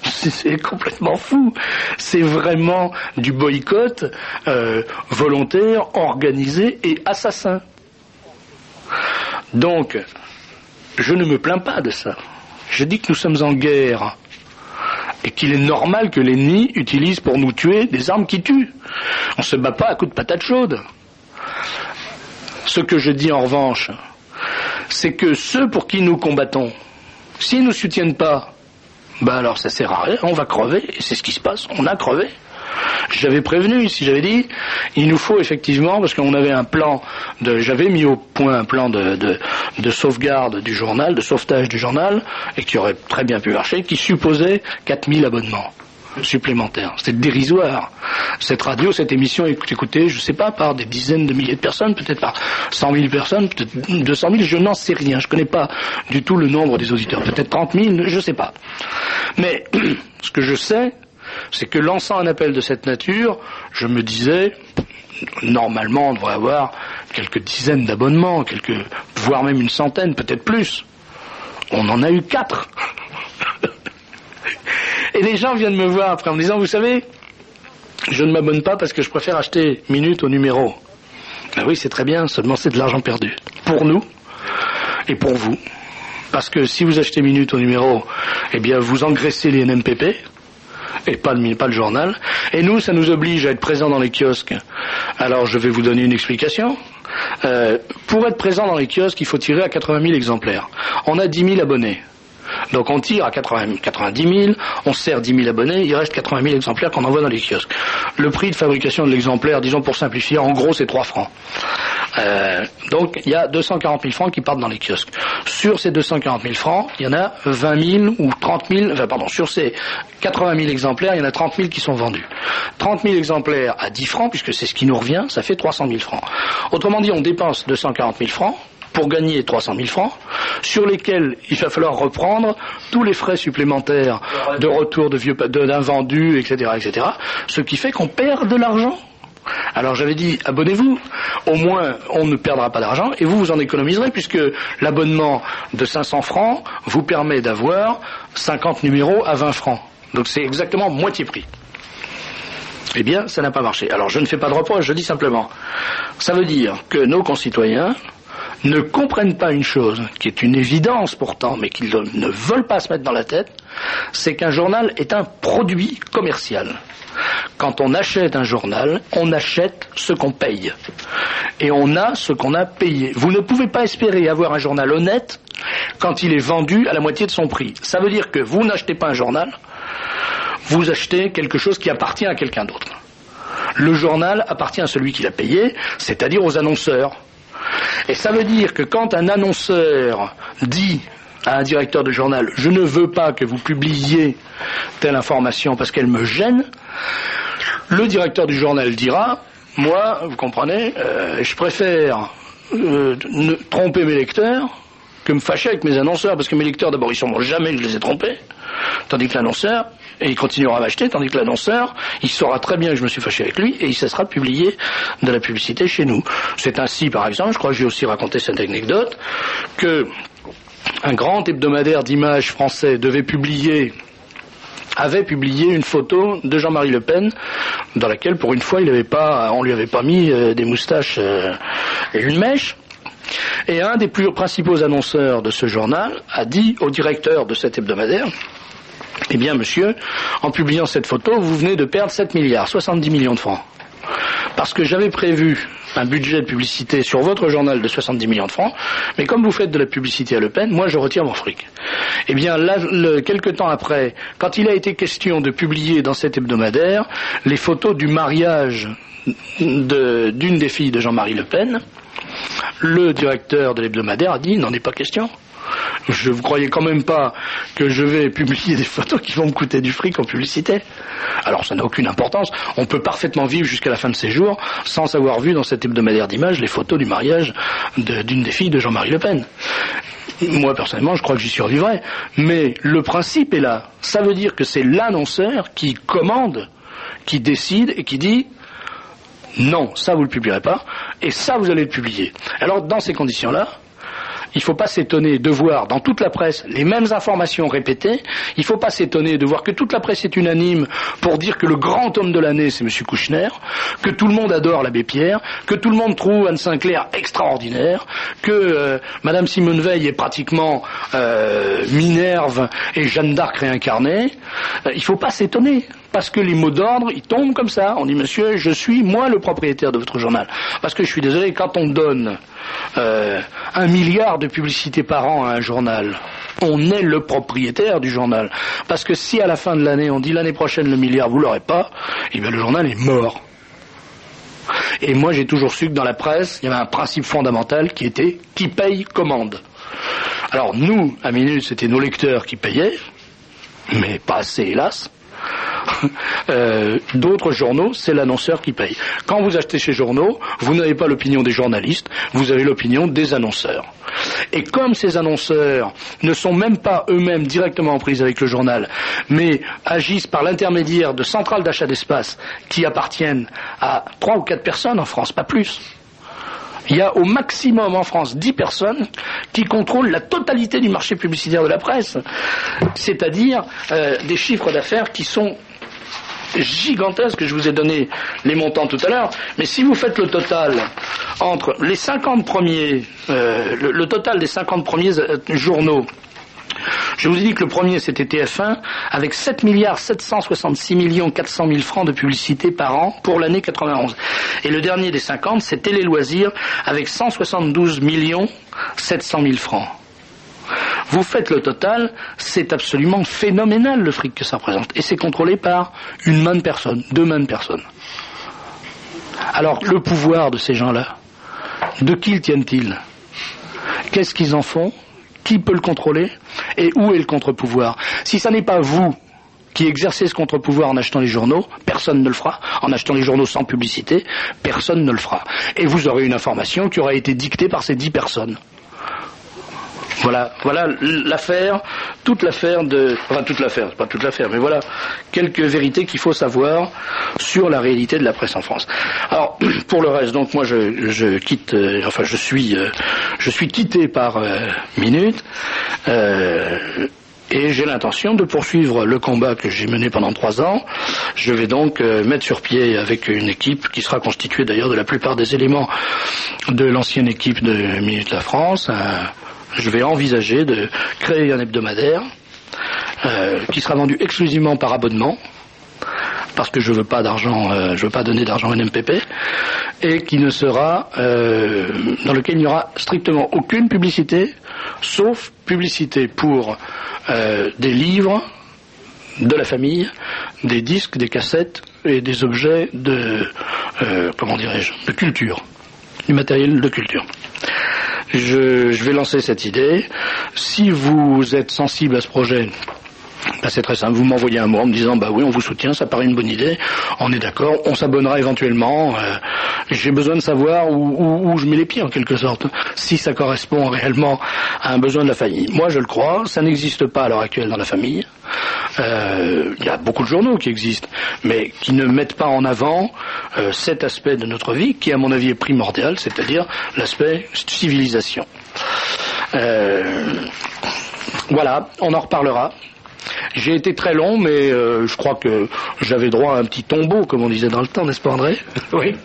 C'est complètement fou. C'est vraiment du boycott volontaire, organisé et assassin. Donc, je ne me plains pas de ça. Je dis que nous sommes en guerre et qu'il est normal que l'ennemi utilise pour nous tuer des armes qui tuent. On ne se bat pas à coups de patates chaudes. Ce que je dis en revanche, c'est que ceux pour qui nous combattons, s'ils ne nous soutiennent pas, ben alors ça sert à rien, on va crever, et c'est ce qui se passe, on a crevé. J'avais prévenu, si j'avais dit, il nous faut effectivement, parce qu'on avait un plan, j'avais mis au point un plan de sauvegarde du journal, de sauvetage du journal, et qui aurait très bien pu marcher, qui supposait 4000 abonnements supplémentaires. C'était dérisoire. Cette radio, cette émission est écoutée, je sais pas, par des dizaines de milliers de personnes, peut-être par 100 000 personnes, peut-être 200 000, je n'en sais rien. Je connais pas du tout le nombre des auditeurs. Peut-être 30 000, je sais pas. Mais, ce que je sais, c'est que lançant un appel de cette nature, je me disais, normalement, on devrait avoir quelques dizaines d'abonnements, voire même une centaine, peut-être plus. On en a eu 4. Et les gens viennent me voir après en me disant, vous savez, je ne m'abonne pas parce que je préfère acheter Minute au numéro. Ben oui, c'est très bien, seulement c'est de l'argent perdu. Pour nous et pour vous. Parce que si vous achetez Minute au numéro, eh bien vous engraissez les NMPP, et pas le journal. Et nous, ça nous oblige à être présents dans les kiosques. Alors je vais vous donner une explication. Pour être présent dans les kiosques, il faut tirer à 80 000 exemplaires. On a 10 000 abonnés. Donc on tire à 90 000, on sert 10 000 abonnés, il reste 80 000 exemplaires qu'on envoie dans les kiosques. Le prix de fabrication de l'exemplaire, disons pour simplifier, en gros c'est 3 francs. Donc il y a 240 000 francs qui partent dans les kiosques. Sur ces 240 000 francs, il y en a 20 000 ou 30 000, sur ces 80 000 exemplaires, il y en a 30 000 qui sont vendus. 30 000 exemplaires à 10 francs, puisque c'est ce qui nous revient, ça fait 300 000 francs. Autrement dit, on dépense 240 000 francs, pour gagner 300 000 francs, sur lesquels il va falloir reprendre tous les frais supplémentaires de retour d'invendus, etc., etc., ce qui fait qu'on perd de l'argent. Alors j'avais dit, abonnez-vous, au moins on ne perdra pas d'argent, et vous en économiserez, puisque l'abonnement de 500 francs vous permet d'avoir 50 numéros à 20 francs. Donc c'est exactement moitié prix. Eh bien, ça n'a pas marché. Alors je ne fais pas de reproche, je dis simplement, ça veut dire que nos concitoyens ne comprennent pas une chose, qui est une évidence pourtant, mais qu'ils ne veulent pas se mettre dans la tête, c'est qu'un journal est un produit commercial. quand on achète un journal, on achète ce qu'on paye. Et on a ce qu'on a payé. Vous ne pouvez pas espérer avoir un journal honnête quand il est vendu à la moitié de son prix. Ça veut dire que vous n'achetez pas un journal, vous achetez quelque chose qui appartient à quelqu'un d'autre. Le journal appartient à celui qui l'a payé, c'est-à-dire aux annonceurs. Et ça veut dire que quand un annonceur dit à un directeur de journal « Je ne veux pas que vous publiiez telle information parce qu'elle me gêne », le directeur du journal dira « Moi, vous comprenez, je préfère tromper mes lecteurs que me fâcher avec mes annonceurs, parce que mes lecteurs, d'abord, ils ne sauront jamais que je les ai trompés, tandis que l'annonceur, et il continuera à m'acheter, tandis que l'annonceur, il saura très bien que je me suis fâché avec lui, et il cessera de publier de la publicité chez nous. » C'est ainsi, par exemple, je crois que j'ai aussi raconté cette anecdote, que un grand hebdomadaire d'images français avait publié une photo de Jean-Marie Le Pen, dans laquelle, pour une fois, on lui avait pas mis des moustaches et une mèche. Et un des plus principaux annonceurs de ce journal a dit au directeur de cet hebdomadaire « Eh bien, monsieur, en publiant cette photo, vous venez de perdre 7 milliards, 70 millions de francs. Parce que j'avais prévu un budget de publicité sur votre journal de 70 millions de francs, mais comme vous faites de la publicité à Le Pen, moi je retire mon fric. » Eh bien, là, quelque temps après, quand il a été question de publier dans cet hebdomadaire les photos du mariage d'une des filles de Jean-Marie Le Pen, le directeur de l'hebdomadaire a dit « Il n'en est pas question. Je ne croyais quand même pas que je vais publier des photos qui vont me coûter du fric en publicité. » Alors ça n'a aucune importance. On peut parfaitement vivre jusqu'à la fin de ses jours sans avoir vu dans cet hebdomadaire d'images les photos du mariage d'une des filles de Jean-Marie Le Pen. Moi, personnellement, je crois que j'y survivrai. Mais le principe est là. Ça veut dire que c'est l'annonceur qui commande, qui décide et qui dit « Non, ça vous ne le publierez pas, et ça vous allez le publier. » Alors, dans ces conditions-là, il ne faut pas s'étonner de voir dans toute la presse les mêmes informations répétées. Il ne faut pas s'étonner de voir que toute la presse est unanime pour dire que le grand homme de l'année, c'est M. Kouchner, que tout le monde adore l'abbé Pierre, que tout le monde trouve Anne Sinclair extraordinaire, que Mme Simone Veil est pratiquement Minerve et Jeanne d'Arc réincarnée. Il ne faut pas s'étonner. Parce que les mots d'ordre, ils tombent comme ça. On dit, monsieur, je suis, moi, le propriétaire de votre journal. Parce que je suis désolé, quand on donne 1 milliard de publicité par an à un journal, on est le propriétaire du journal. Parce que si à la fin de l'année, on dit l'année prochaine le milliard, vous l'aurez pas, eh bien le journal est mort. Et moi, j'ai toujours su que dans la presse, il y avait un principe fondamental qui était « qui paye commande ». Alors nous, à Minute, c'était nos lecteurs qui payaient, mais pas assez, hélas. D'autres journaux, c'est l'annonceur qui paye. Quand vous achetez chez journaux, vous n'avez pas l'opinion des journalistes, vous avez l'opinion des annonceurs. Et comme ces annonceurs ne sont même pas eux-mêmes directement en prise avec le journal, mais agissent par l'intermédiaire de centrales d'achat d'espace qui appartiennent à 3 ou 4 personnes en France, pas plus. Il y a au maximum en France 10 personnes qui contrôlent la totalité du marché publicitaire de la presse, c'est-à-dire des chiffres d'affaires qui sont gigantesques. Je vous ai donné les montants tout à l'heure, mais si vous faites le total entre les 50 premiers, le total des 50 premiers journaux, je vous ai dit que le premier c'était TF1 avec 7 milliards 766 millions 400 000 francs de publicité par an pour l'année 91. Et le dernier des 50 c'est Télé Loisirs avec 172 millions 700 000 francs. Vous faites le total, c'est absolument phénoménal le fric que ça représente. Et c'est contrôlé par une main de personne, 2 mains de personne. Alors le pouvoir de ces gens-là, de qui le tiennent-ils? Qu'est-ce qu'ils en font? Qui peut le contrôler? Et où est le contre-pouvoir? Si ça n'est pas vous qui exercez ce contre-pouvoir en achetant les journaux, personne ne le fera. En achetant les journaux sans publicité, personne ne le fera. Et vous aurez une information qui aura été dictée par ces 10 personnes. Voilà l'affaire, toute l'affaire enfin toute l'affaire, c'est pas toute l'affaire, mais voilà quelques vérités qu'il faut savoir sur la réalité de la presse en France. Alors, pour le reste, donc moi je quitte, je suis quitté par Minute, et j'ai l'intention de poursuivre le combat que j'ai mené pendant 3 ans. Je vais donc mettre sur pied avec une équipe qui sera constituée d'ailleurs de la plupart des éléments de l'ancienne équipe de Minute La France. Je vais envisager de créer un hebdomadaire qui sera vendu exclusivement par abonnement parce que je veux pas donner d'argent au NMPP, et qui ne sera dans lequel il n'y aura strictement aucune publicité, sauf publicité pour des livres de la famille, des disques, des cassettes et des objets de de culture, du matériel de culture. Je vais lancer cette idée. Si vous êtes sensible à ce projet, c'est très simple, vous m'envoyez un mot en me disant oui, on vous soutient, ça paraît une bonne idée, on est d'accord, on s'abonnera éventuellement, j'ai besoin de savoir où je mets les pieds en quelque sorte, si ça correspond réellement à un besoin de la famille. Moi je le crois, ça n'existe pas à l'heure actuelle dans la famille, il y a beaucoup de journaux qui existent, mais qui ne mettent pas en avant cet aspect de notre vie qui à mon avis est primordial, c'est-à-dire l'aspect civilisation. Voilà, on en reparlera. J'ai été très long, mais je crois que j'avais droit à un petit tombeau, comme on disait dans le temps, n'est-ce pas André? Oui.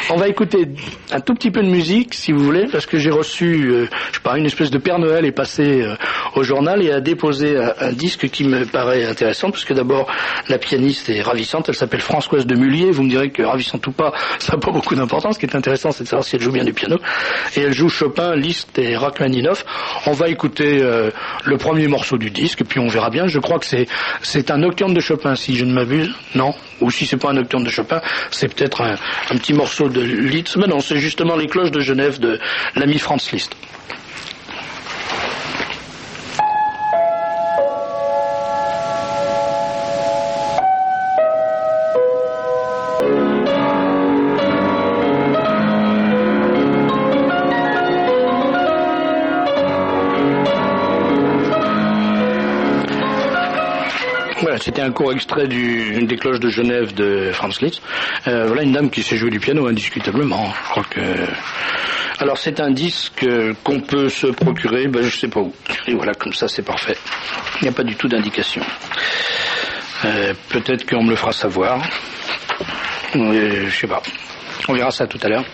On va écouter un tout petit peu de musique, si vous voulez, parce que j'ai reçu, une espèce de Père Noël est passé au journal et a déposé un disque qui me paraît intéressant, parce que d'abord, la pianiste est ravissante, elle s'appelle Françoise de Mullier, vous me direz que ravissante ou pas, ça n'a pas beaucoup d'importance, ce qui est intéressant, c'est de savoir si elle joue bien du piano, et elle joue Chopin, Liszt et Rachmaninoff. On va écouter le premier morceau du disque, et puis on verra bien. Je crois que c'est un nocturne de Chopin, si je ne m'abuse, non? Ou si c'est pas un nocturne de Chopin, c'est peut-être un petit morceau de Liszt. Mais non, c'est justement les cloches de Genève de l'ami Franz Liszt. Voilà, c'était un court extrait des cloches de Genève de Franz Liszt. Voilà une dame qui sait jouer du piano indiscutablement. Je crois que. Alors c'est un disque qu'on peut se procurer, je sais pas où. Et voilà, comme ça c'est parfait. Il n'y a pas du tout d'indication. Peut-être qu'on me le fera savoir. Je sais pas. On verra ça tout à l'heure.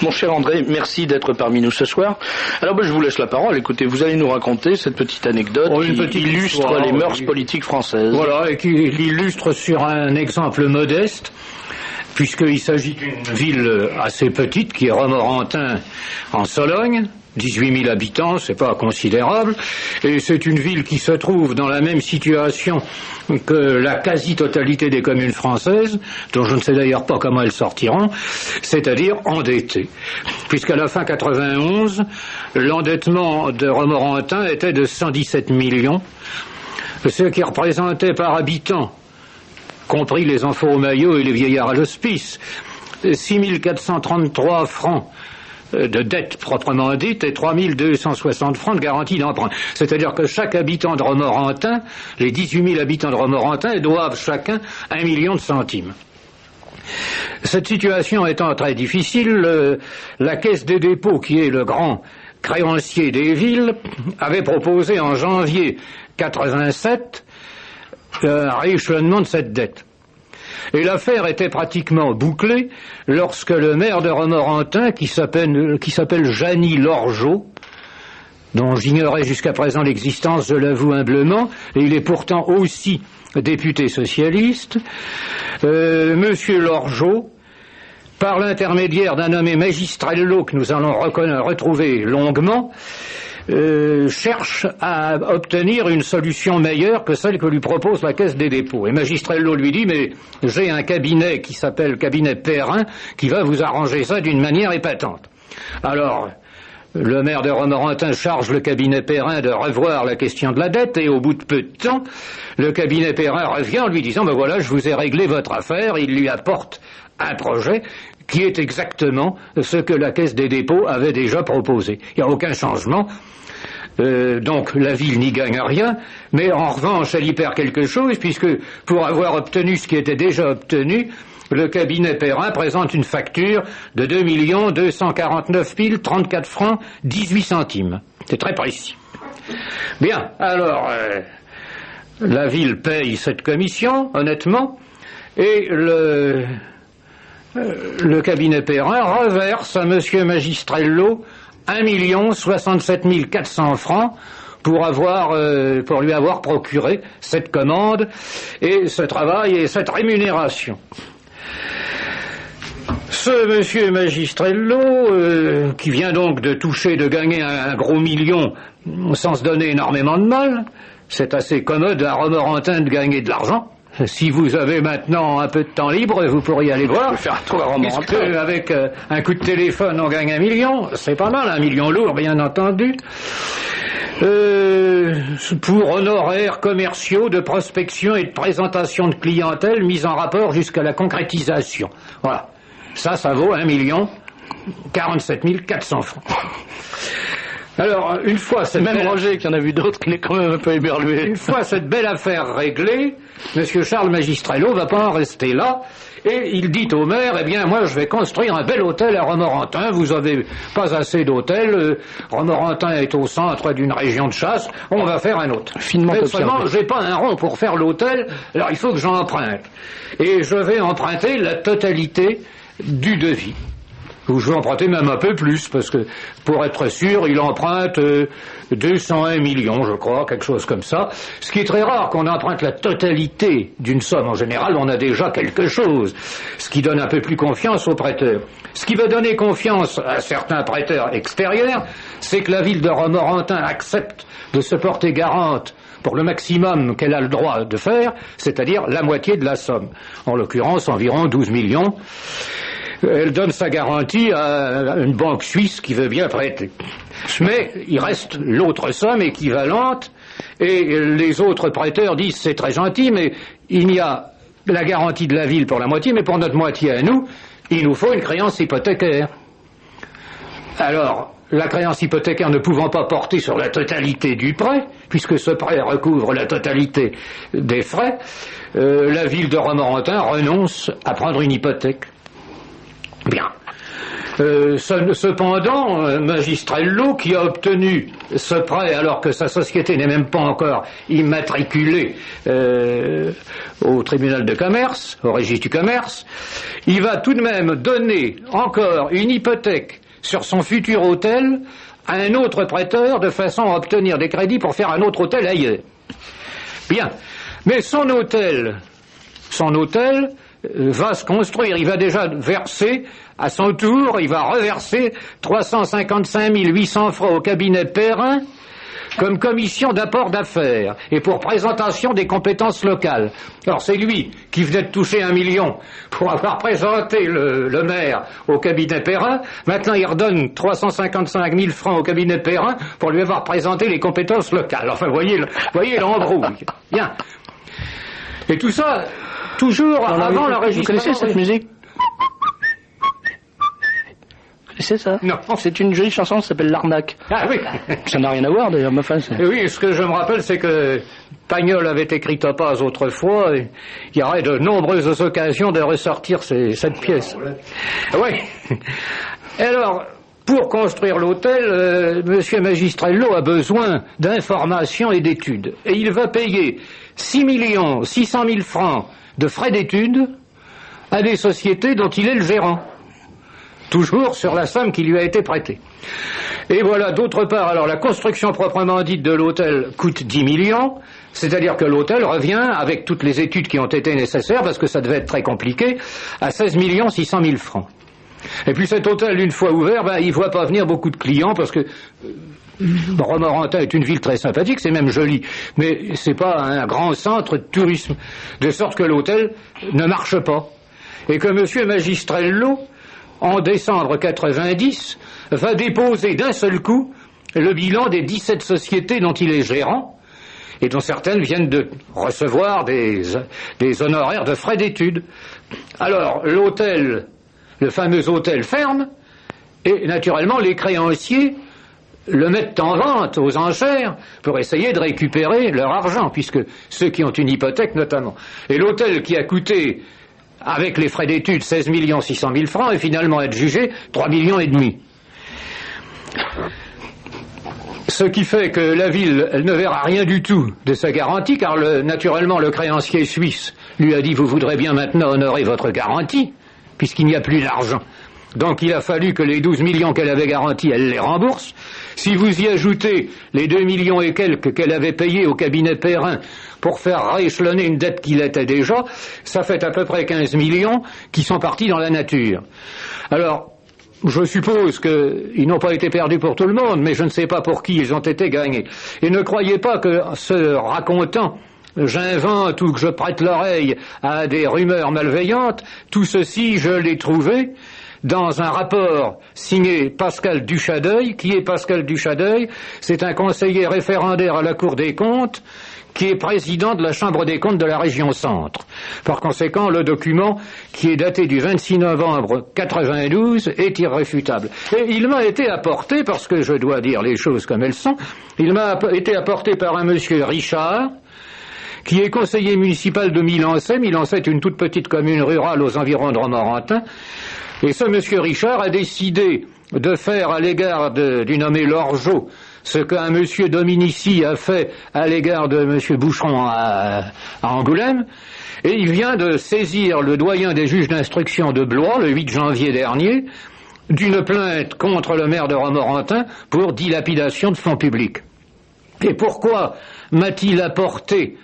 Mon cher André, merci d'être parmi nous ce soir. Alors je vous laisse la parole. Écoutez, vous allez nous raconter cette petite anecdote qui illustre les mœurs politiques françaises. Voilà, et qui l'illustre sur un exemple modeste, puisqu'il s'agit d'une ville assez petite qui est Romorantin en Sologne. 18 000 habitants, c'est pas considérable, et c'est une ville qui se trouve dans la même situation que la quasi-totalité des communes françaises, dont je ne sais d'ailleurs pas comment elles sortiront, c'est-à-dire endettées. Puisqu'à la fin 91, l'endettement de Romorantin était de 117 millions, ce qui représentait par habitant, compris les enfants au maillot et les vieillards à l'hospice, 6 433 francs de dette proprement dite et 3 260 francs de garantie d'emprunt. C'est-à-dire que chaque habitant de Romorantin, les 18 000 habitants de Romorantin, doivent chacun 1 million de centimes. Cette situation étant très difficile, la Caisse des dépôts, qui est le grand créancier des villes, avait proposé en janvier 87 un rééchelonnement de cette dette. Et l'affaire était pratiquement bouclée lorsque le maire de Romorantin, qui s'appelle Jeanny Lorgeau, dont j'ignorais jusqu'à présent l'existence, je l'avoue humblement, et il est pourtant aussi député socialiste, Monsieur Lorgeau, par l'intermédiaire d'un nommé Magistrello que nous allons retrouver longuement, cherche à obtenir une solution meilleure que celle que lui propose la Caisse des dépôts. Et Magistrello lui dit, mais j'ai un cabinet qui s'appelle cabinet Perrin qui va vous arranger ça d'une manière épatante. Alors, le maire de Romorantin charge le cabinet Perrin de revoir la question de la dette et au bout de peu de temps, le cabinet Perrin revient en lui disant, voilà, je vous ai réglé votre affaire. Il lui apporte un projet qui est exactement ce que la Caisse des dépôts avait déjà proposé. Il n'y a aucun changement. Donc la ville n'y gagne rien, mais en revanche elle y perd quelque chose, puisque pour avoir obtenu ce qui était déjà obtenu, le cabinet Perrin présente une facture de 2 249 034 francs 18 centimes. C'est très précis. Bien, alors la ville paye cette commission, honnêtement, et le cabinet Perrin reverse à monsieur Magistrello 1 67 400 francs pour lui avoir procuré cette commande et ce travail et cette rémunération. Ce monsieur Magistrello, qui vient donc de gagner un gros million sans se donner énormément de mal, c'est assez commode à Romorantin de gagner de l'argent. Si vous avez maintenant un peu de temps libre, vous pourriez aller voir. Faire un tour à Romorantin. Avec un coup de téléphone, on gagne 1 million. C'est pas mal, 1 million lourd, bien entendu. Pour honoraires commerciaux de prospection et de présentation de clientèle mis en rapport jusqu'à la concrétisation. Voilà. Ça vaut 1 47 400 francs. Alors, une fois cette même Roger, qui en a vu d'autres, il est quand même un peu éberlué. Une fois cette belle affaire réglée, monsieur Charles Magistrello va pas en rester là, et il dit au maire, eh bien, moi, je vais construire un bel hôtel à Romorantin, vous avez pas assez d'hôtels, Romorantin est au centre d'une région de chasse, on va faire un autre. Finement mais seulement, j'ai pas un rond pour faire l'hôtel, alors il faut que j'emprunte. Et je vais emprunter la totalité du devis. Ou je vais emprunter même un peu plus, parce que, pour être sûr, il emprunte 201 millions, je crois, quelque chose comme ça. Ce qui est très rare qu'on emprunte la totalité d'une somme. En général, on a déjà quelque chose, ce qui donne un peu plus confiance aux prêteurs. Ce qui va donner confiance à certains prêteurs extérieurs, c'est que la ville de Romorantin accepte de se porter garante pour le maximum qu'elle a le droit de faire, c'est-à-dire la moitié de la somme. En l'occurrence, environ 12 millions. Elle donne sa garantie à une banque suisse qui veut bien prêter. Mais il reste l'autre somme équivalente, et les autres prêteurs disent c'est très gentil, mais il y a la garantie de la ville pour la moitié, mais pour notre moitié à nous, il nous faut une créance hypothécaire. Alors, la créance hypothécaire ne pouvant pas porter sur la totalité du prêt, puisque ce prêt recouvre la totalité des frais, la ville de Romorantin renonce à prendre une hypothèque. Bien. Cependant, Magistrello, qui a obtenu ce prêt alors que sa société n'est même pas encore immatriculée au tribunal de commerce, au registre du commerce, il va tout de même donner encore une hypothèque sur son futur hôtel à un autre prêteur de façon à obtenir des crédits pour faire un autre hôtel ailleurs. Bien. Mais son hôtel va se construire, il va déjà verser, à son tour, il va reverser 355 800 francs au cabinet Perrin comme commission d'apport d'affaires et pour présentation des compétences locales. Alors c'est lui qui venait de toucher 1 million pour avoir présenté le maire au cabinet Perrin. Maintenant il redonne 355 000 francs au cabinet Perrin pour lui avoir présenté les compétences locales. Enfin voyez l'embrouille. Bien. Et tout ça, toujours avant l'enregistrement. Vous connaissez cette musique? Vous connaissez ça? Non. C'est une jolie chanson qui s'appelle L'Arnaque. Ah oui. Ça n'a rien à voir d'ailleurs, mais enfin. Oui, ce que je me rappelle, c'est que Pagnol avait écrit Topaz autrefois, et il y aurait de nombreuses occasions de ressortir cette pièce. Oui. Alors, pour construire l'hôtel, monsieur Magistrello a besoin d'informations et d'études. Et il va payer 6 600 000 francs de frais d'études à des sociétés dont il est le gérant. Toujours sur la somme qui lui a été prêtée. Et voilà, d'autre part, alors la construction proprement dite de l'hôtel coûte 10 millions, c'est-à-dire que l'hôtel revient, avec toutes les études qui ont été nécessaires, parce que ça devait être très compliqué, à 16 600 000 francs. Et puis cet hôtel, une fois ouvert, il ne voit pas venir beaucoup de clients, parce que Romorantin est une ville très sympathique, c'est même joli, mais c'est pas un grand centre de tourisme, de sorte que l'hôtel ne marche pas. Et que monsieur Magistrello, en décembre 90, va déposer d'un seul coup le bilan des 17 sociétés dont il est gérant, et dont certaines viennent de recevoir des honoraires de frais d'études. Alors, l'hôtel, le fameux hôtel ferme, et naturellement, les créanciers le mettent en vente aux enchères pour essayer de récupérer leur argent, puisque ceux qui ont une hypothèque notamment. Et l'hôtel qui a coûté, avec les frais d'études, 16 600 000 francs, et finalement être jugé 3,5 millions. Ce qui fait que la ville, elle ne verra rien du tout de sa garantie, car naturellement le créancier suisse lui a dit « Vous voudrez bien maintenant honorer votre garantie, puisqu'il n'y a plus d'argent. » Donc il a fallu que les 12 millions qu'elle avait garantis, elle les rembourse. Si vous y ajoutez les 2 millions et quelques qu'elle avait payés au cabinet Perrin pour faire rééchelonner une dette qu'il était déjà, ça fait à peu près 15 millions qui sont partis dans la nature. Alors, je suppose qu'ils n'ont pas été perdus pour tout le monde, mais je ne sais pas pour qui ils ont été gagnés. Et ne croyez pas que ce racontant, j'invente ou que je prête l'oreille à des rumeurs malveillantes, tout ceci je l'ai trouvé dans un rapport signé Pascal Duchadeuil. Qui est Pascal Duchadeuil? C'est un conseiller référendaire à la Cour des comptes qui est président de la Chambre des comptes de la région Centre. Par conséquent, le document, qui est daté du 26 novembre 92, est irréfutable. Et il m'a été apporté, parce que je dois dire les choses comme elles sont, il m'a été apporté par un monsieur Richard, qui est conseiller municipal de Milancet. Milancet est une toute petite commune rurale aux environs de Romorantin. Et ce monsieur Richard a décidé de faire à l'égard du nommé Lorgeau ce qu'un monsieur Dominici a fait à l'égard de monsieur Boucheron à Angoulême, et il vient de saisir le doyen des juges d'instruction de Blois, le 8 janvier dernier, d'une plainte contre le maire de Romorantin pour dilapidation de fonds publics. Et pourquoi m'a-t-il apporté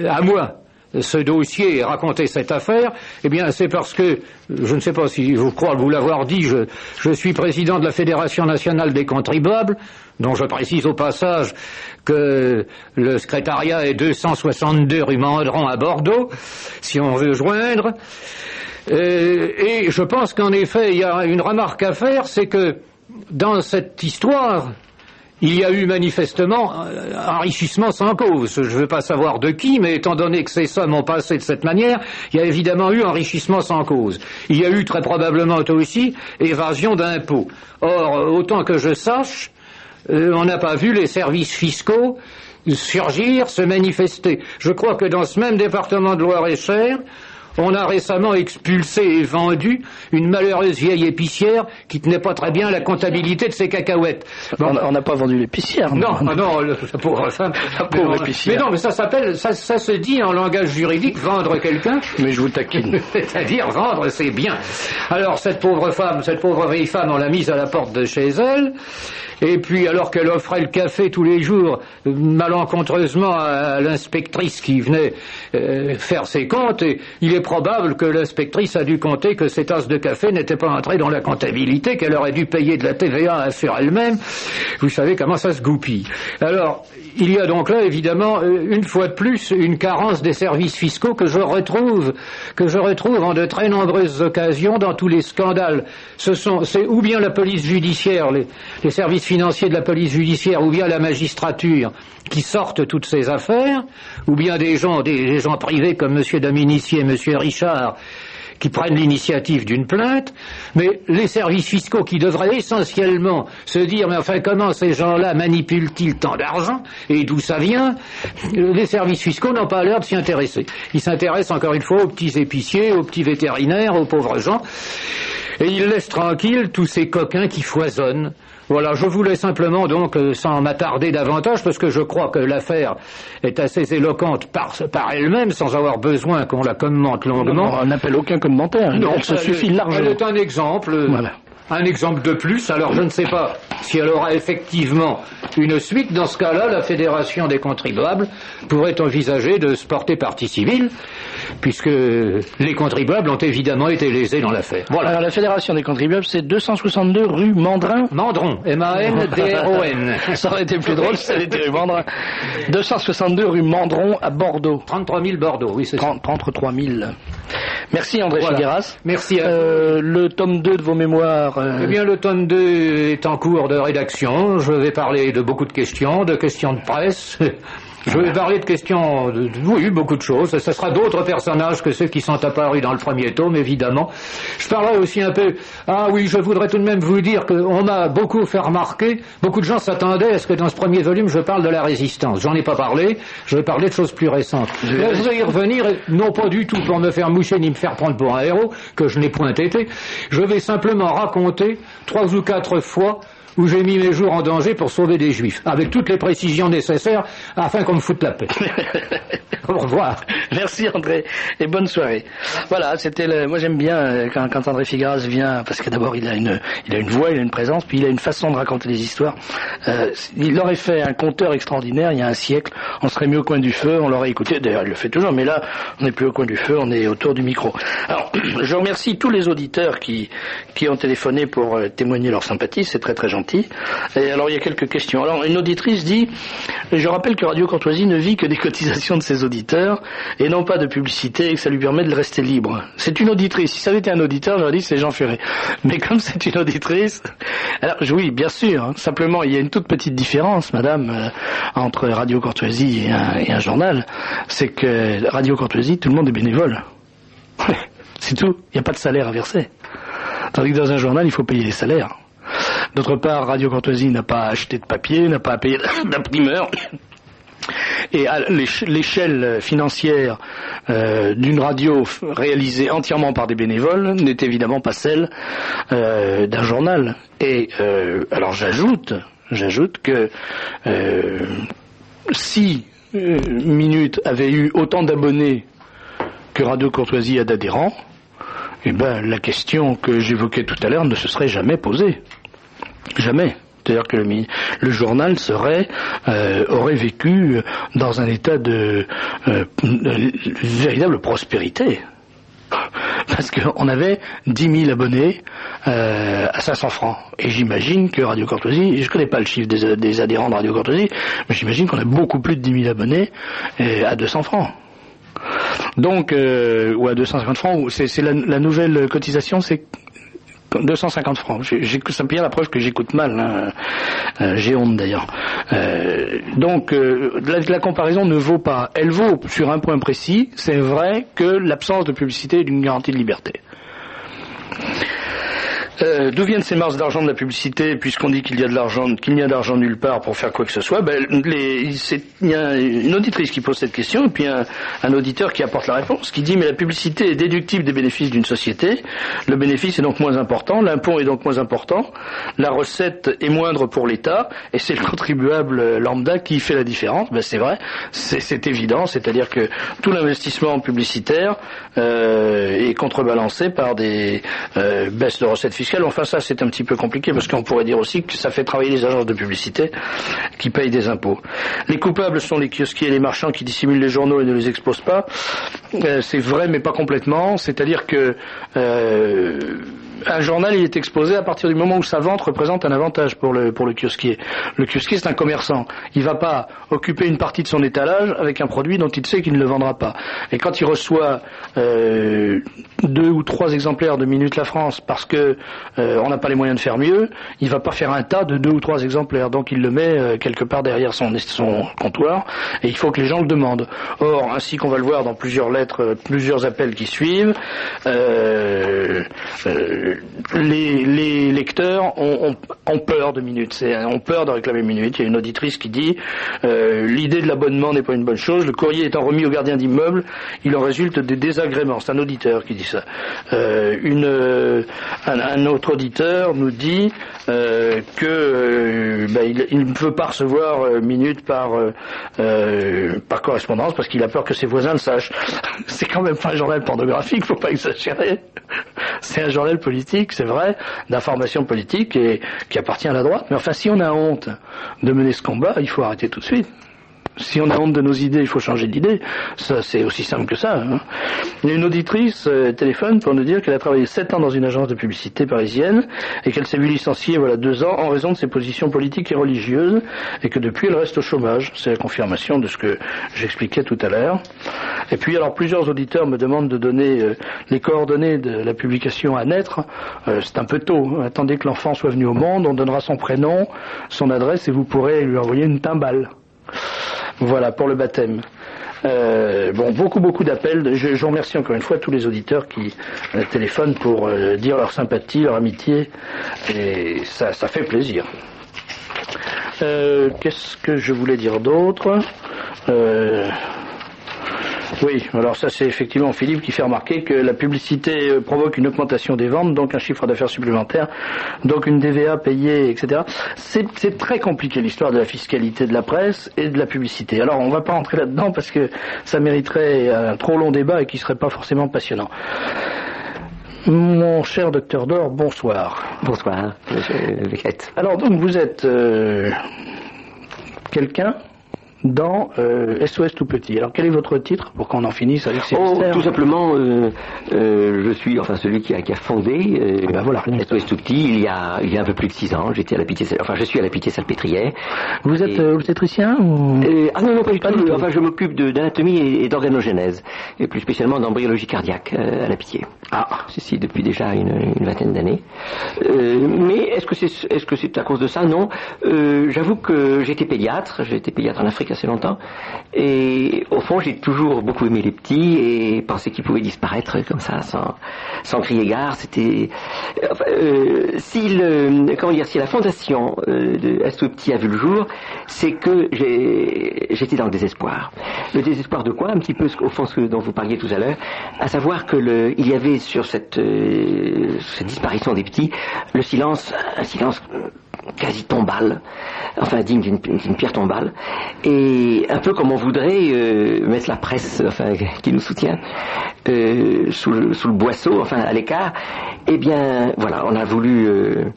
à moi ce dossier et raconter cette affaire? Eh bien, c'est parce que, je ne sais pas si je crois vous l'avoir dit, je suis président de la Fédération nationale des contribuables, dont je précise au passage que le secrétariat est 262 rue Mandron à Bordeaux, si on veut joindre. Et je pense qu'en effet, il y a une remarque à faire, c'est que dans cette histoire, il y a eu manifestement enrichissement sans cause. Je ne veux pas savoir de qui, mais étant donné que ces sommes ont passé de cette manière, il y a évidemment eu enrichissement sans cause. Il y a eu très probablement aussi évasion d'impôts. Or, autant que je sache, on n'a pas vu les services fiscaux surgir, se manifester. Je crois que dans ce même département de Loir-et-Cher, on a récemment expulsé et vendu une malheureuse vieille épicière qui tenait pas très bien la comptabilité de ses cacahuètes. Bon, on n'a pas vendu l'épicière. Non, la pauvre femme. La pauvre épicière. Mais non, mais ça s'appelle, ça se dit en langage juridique, vendre quelqu'un. Mais je vous taquine. C'est-à-dire vendre, c'est bien. Alors cette pauvre vieille femme, on l'a mise à la porte de chez elle. Et puis, alors qu'elle offrait le café tous les jours, malencontreusement à l'inspectrice qui venait faire ses comptes, et il est probable que l'inspectrice a dû compter que ces tasses de café n'étaient pas entrées dans la comptabilité, qu'elle aurait dû payer de la TVA sur elle-même. Vous savez comment ça se goupille. Alors, il y a donc là, évidemment, une fois de plus, une carence des services fiscaux que je retrouve en de très nombreuses occasions dans tous les scandales. C'est ou bien la police judiciaire, les services financiers de la police judiciaire, ou bien la magistrature qui sortent toutes ces affaires, ou bien des gens privés comme M. Dominici et M. Richard qui prennent l'initiative d'une plainte, mais les services fiscaux qui devraient essentiellement se dire, mais enfin, comment ces gens-là manipulent-ils tant d'argent, et d'où ça vient, les services fiscaux n'ont pas l'air de s'y intéresser. Ils s'intéressent encore une fois aux petits épiciers, aux petits vétérinaires, aux pauvres gens, et ils laissent tranquilles tous ces coquins qui foisonnent. Voilà, je voulais simplement donc, sans m'attarder davantage, parce que je crois que l'affaire est assez éloquente par elle-même, sans avoir besoin qu'on la commente longuement. On n'appelle aucun commentaire, non, elle se suffit largement. Elle est un exemple. Voilà. Un exemple de plus, alors je ne sais pas si elle aura effectivement une suite. Dans ce cas-là, la Fédération des contribuables pourrait envisager de se porter partie civile, puisque les contribuables ont évidemment été lésés dans l'affaire. Voilà. Alors la Fédération des contribuables, c'est 262 rue Mandrin. Mandron, M-A-N-D-R-O-N. Ça aurait été plus drôle si ça avait été rue Mandrin. 262 rue Mandron à Bordeaux. 33 000 Bordeaux, oui, c'est ça. 33 000. Merci André Figueras. Merci à le tome 2 de vos mémoires. Eh bien, le tome 2 est en cours de rédaction. Je vais parler de beaucoup de questions de presse. Je vais parler de questions, oui, beaucoup de choses. Ce sera d'autres personnages que ceux qui sont apparus dans le premier tome, évidemment. Je parlerai aussi un peu... Ah oui, je voudrais tout de même vous dire qu'on m'a beaucoup fait remarquer, beaucoup de gens s'attendaient à ce que dans ce premier volume, je parle de la résistance. J'en ai pas parlé, je vais parler de choses plus récentes. Là, je vais y revenir, non pas du tout pour me faire moucher ni me faire prendre pour un héros, que je n'ai point été. Je vais simplement raconter 3 ou 4 fois où j'ai mis mes jours en danger pour sauver des juifs, avec toutes les précisions nécessaires afin qu'on me foute la paix. Au revoir. Merci André, et bonne soirée. Voilà, moi j'aime bien quand André Figueras vient, parce que d'abord il a une voix, il a une présence, puis il a une façon de raconter les histoires. Il aurait fait un conteur extraordinaire il y a un siècle, on serait mis au coin du feu, on l'aurait écouté, d'ailleurs il le fait toujours, mais là on n'est plus au coin du feu, on est autour du micro. Alors, je remercie tous les auditeurs qui ont téléphoné pour témoigner leur sympathie, c'est très très gentil. Et alors il y a quelques questions. Alors une auditrice dit, je rappelle que Radio Courtoisie ne vit que des cotisations de ses auditeurs et non pas de publicité et que ça lui permet de rester libre. C'est une auditrice. Si ça avait été un auditeur, j'aurais dit c'est Jean Ferré. Mais comme c'est une auditrice, alors oui, bien sûr, hein, simplement il y a une toute petite différence, madame, entre Radio Courtoisie et un journal, c'est que Radio Courtoisie, tout le monde est bénévole. C'est tout, il n'y a pas de salaire à verser. Tandis que dans un journal, il faut payer les salaires. D'autre part, Radio Courtoisie n'a pas acheté de papier, n'a pas à payer d'imprimeur. Et à l'échelle financière d'une radio réalisée entièrement par des bénévoles n'est évidemment pas celle d'un journal. Et alors j'ajoute que si Minute avait eu autant d'abonnés que Radio Courtoisie a d'adhérents, eh ben la question que j'évoquais tout à l'heure ne se serait jamais posée. Jamais. C'est-à-dire que le journal aurait vécu dans un état de véritable prospérité. Parce qu'on avait 10 000 abonnés à 500 francs. Et j'imagine que Radio Courtoisie, je ne connais pas le chiffre des adhérents de Radio Courtoisie, mais j'imagine qu'on a beaucoup plus de 10 000 abonnés à 200 francs. Donc, ou à 250 francs, c'est la nouvelle cotisation, c'est 250 francs. Ça me vient la preuve que j'écoute mal. Hein. J'ai honte d'ailleurs. Donc, la comparaison ne vaut pas. Elle vaut sur un point précis. C'est vrai que l'absence de publicité est d'une garantie de liberté. D'où viennent ces masses d'argent de la publicité, puisqu'on dit qu'il n'y a d'argent nulle part pour faire quoi que ce soit? Il y a une auditrice qui pose cette question, et puis un auditeur qui apporte la réponse, qui dit mais la publicité est déductible des bénéfices d'une société, le bénéfice est donc moins important, l'impôt est donc moins important, la recette est moindre pour l'État, et c'est le contribuable lambda qui fait la différence. Ben c'est vrai, c'est évident, c'est-à-dire que tout l'investissement publicitaire est contrebalancé par des baisses de recettes fiscales. Enfin ça c'est un petit peu compliqué parce qu'on pourrait dire aussi que ça fait travailler les agences de publicité qui payent des impôts. Les coupables sont les kiosquiers et les marchands qui dissimulent les journaux et ne les exposent pas. C'est vrai mais pas complètement, c'est-à-dire que un journal il est exposé à partir du moment où sa vente représente un avantage pour le kiosquier. Le kiosquier c'est un commerçant, il va pas occuper une partie de son étalage avec un produit dont il sait qu'il ne le vendra pas. Et quand il reçoit 2 ou 3 exemplaires de Minute la France parce que on n'a pas les moyens de faire mieux, il va pas faire un tas de 2 ou 3 exemplaires, donc il le met quelque part derrière son comptoir et il faut que les gens le demandent. Or, ainsi qu'on va le voir dans plusieurs lettres, plusieurs appels qui suivent, les lecteurs ont peur de Minute, ont peur de réclamer Minute. Il y a une auditrice qui dit l'idée de l'abonnement n'est pas une bonne chose, le courrier étant remis au gardien d'immeuble, il en résulte des désagréments. C'est un auditeur qui dit ça. Un autre auditeur nous dit que il ne veut pas recevoir Minute par correspondance parce qu'il a peur que ses voisins le sachent. C'est quand même pas un journal pornographique, faut pas exagérer. C'est un journal politique, c'est vrai, d'information politique et qui appartient à la droite. Mais enfin, si on a honte de mener ce combat, il faut arrêter tout de suite. Si on a honte de nos idées, il faut changer d'idée. Ça, c'est aussi simple que ça. Hein. Il y a une auditrice téléphone pour nous dire qu'elle a travaillé 7 ans dans une agence de publicité parisienne et qu'elle s'est vue licenciée 2 ans en raison de ses positions politiques et religieuses et que depuis elle reste au chômage. C'est la confirmation de ce que j'expliquais tout à l'heure. Et puis alors plusieurs auditeurs me demandent de donner les coordonnées de la publication à naître. C'est un peu tôt. Attendez que l'enfant soit venu au monde, on donnera son prénom, son adresse et vous pourrez lui envoyer une timbale. Voilà, pour le baptême. Beaucoup d'appels. Je vous remercie encore une fois tous les auditeurs qui téléphonent pour dire leur sympathie, leur amitié. Et ça fait plaisir. Qu'est-ce que je voulais dire d'autre Oui, alors ça c'est effectivement Philippe qui fait remarquer que la publicité provoque une augmentation des ventes, donc un chiffre d'affaires supplémentaire, donc une DVA payée, etc. C'est très compliqué l'histoire de la fiscalité de la presse et de la publicité. Alors on va pas rentrer là-dedans parce que ça mériterait un trop long débat et qui serait pas forcément passionnant. Mon cher docteur Dor, bonsoir. Bonsoir, monsieur Beckett. Alors donc vous êtes quelqu'un dans SOS Tout Petit. Alors quel est votre titre pour qu'on en finisse avec ces mystères? Tout simplement, je suis celui qui a fondé voilà, SOS Tout Petit il y a un peu plus de 6 ans. Je suis à la Pitié-Salpêtrière. Vous êtes obstétricien ou... Non, pas du tout. Enfin, je m'occupe d'anatomie et d'organogenèse, et plus spécialement d'embryologie cardiaque à la Pitié. Ceci depuis déjà une vingtaine d'années. Mais est-ce que c'est à cause de ça? Non. J'avoue que j'étais pédiatre en Afrique assez longtemps, et au fond j'ai toujours beaucoup aimé les petits et pensé qu'ils pouvaient disparaître comme ça sans crier gare. C'était si la fondation de SOS Tout Petit a vu le jour, c'est que j'étais dans le désespoir. Le désespoir de quoi? Un petit peu au fond ce dont vous parliez tout à l'heure, à savoir que il y avait sur cette disparition des petits un silence quasi tombale, digne d'une pierre tombale, et un peu comme on voudrait mettre la presse qui nous soutient sous le boisseau, à l'écart. Eh bien voilà, on a voulu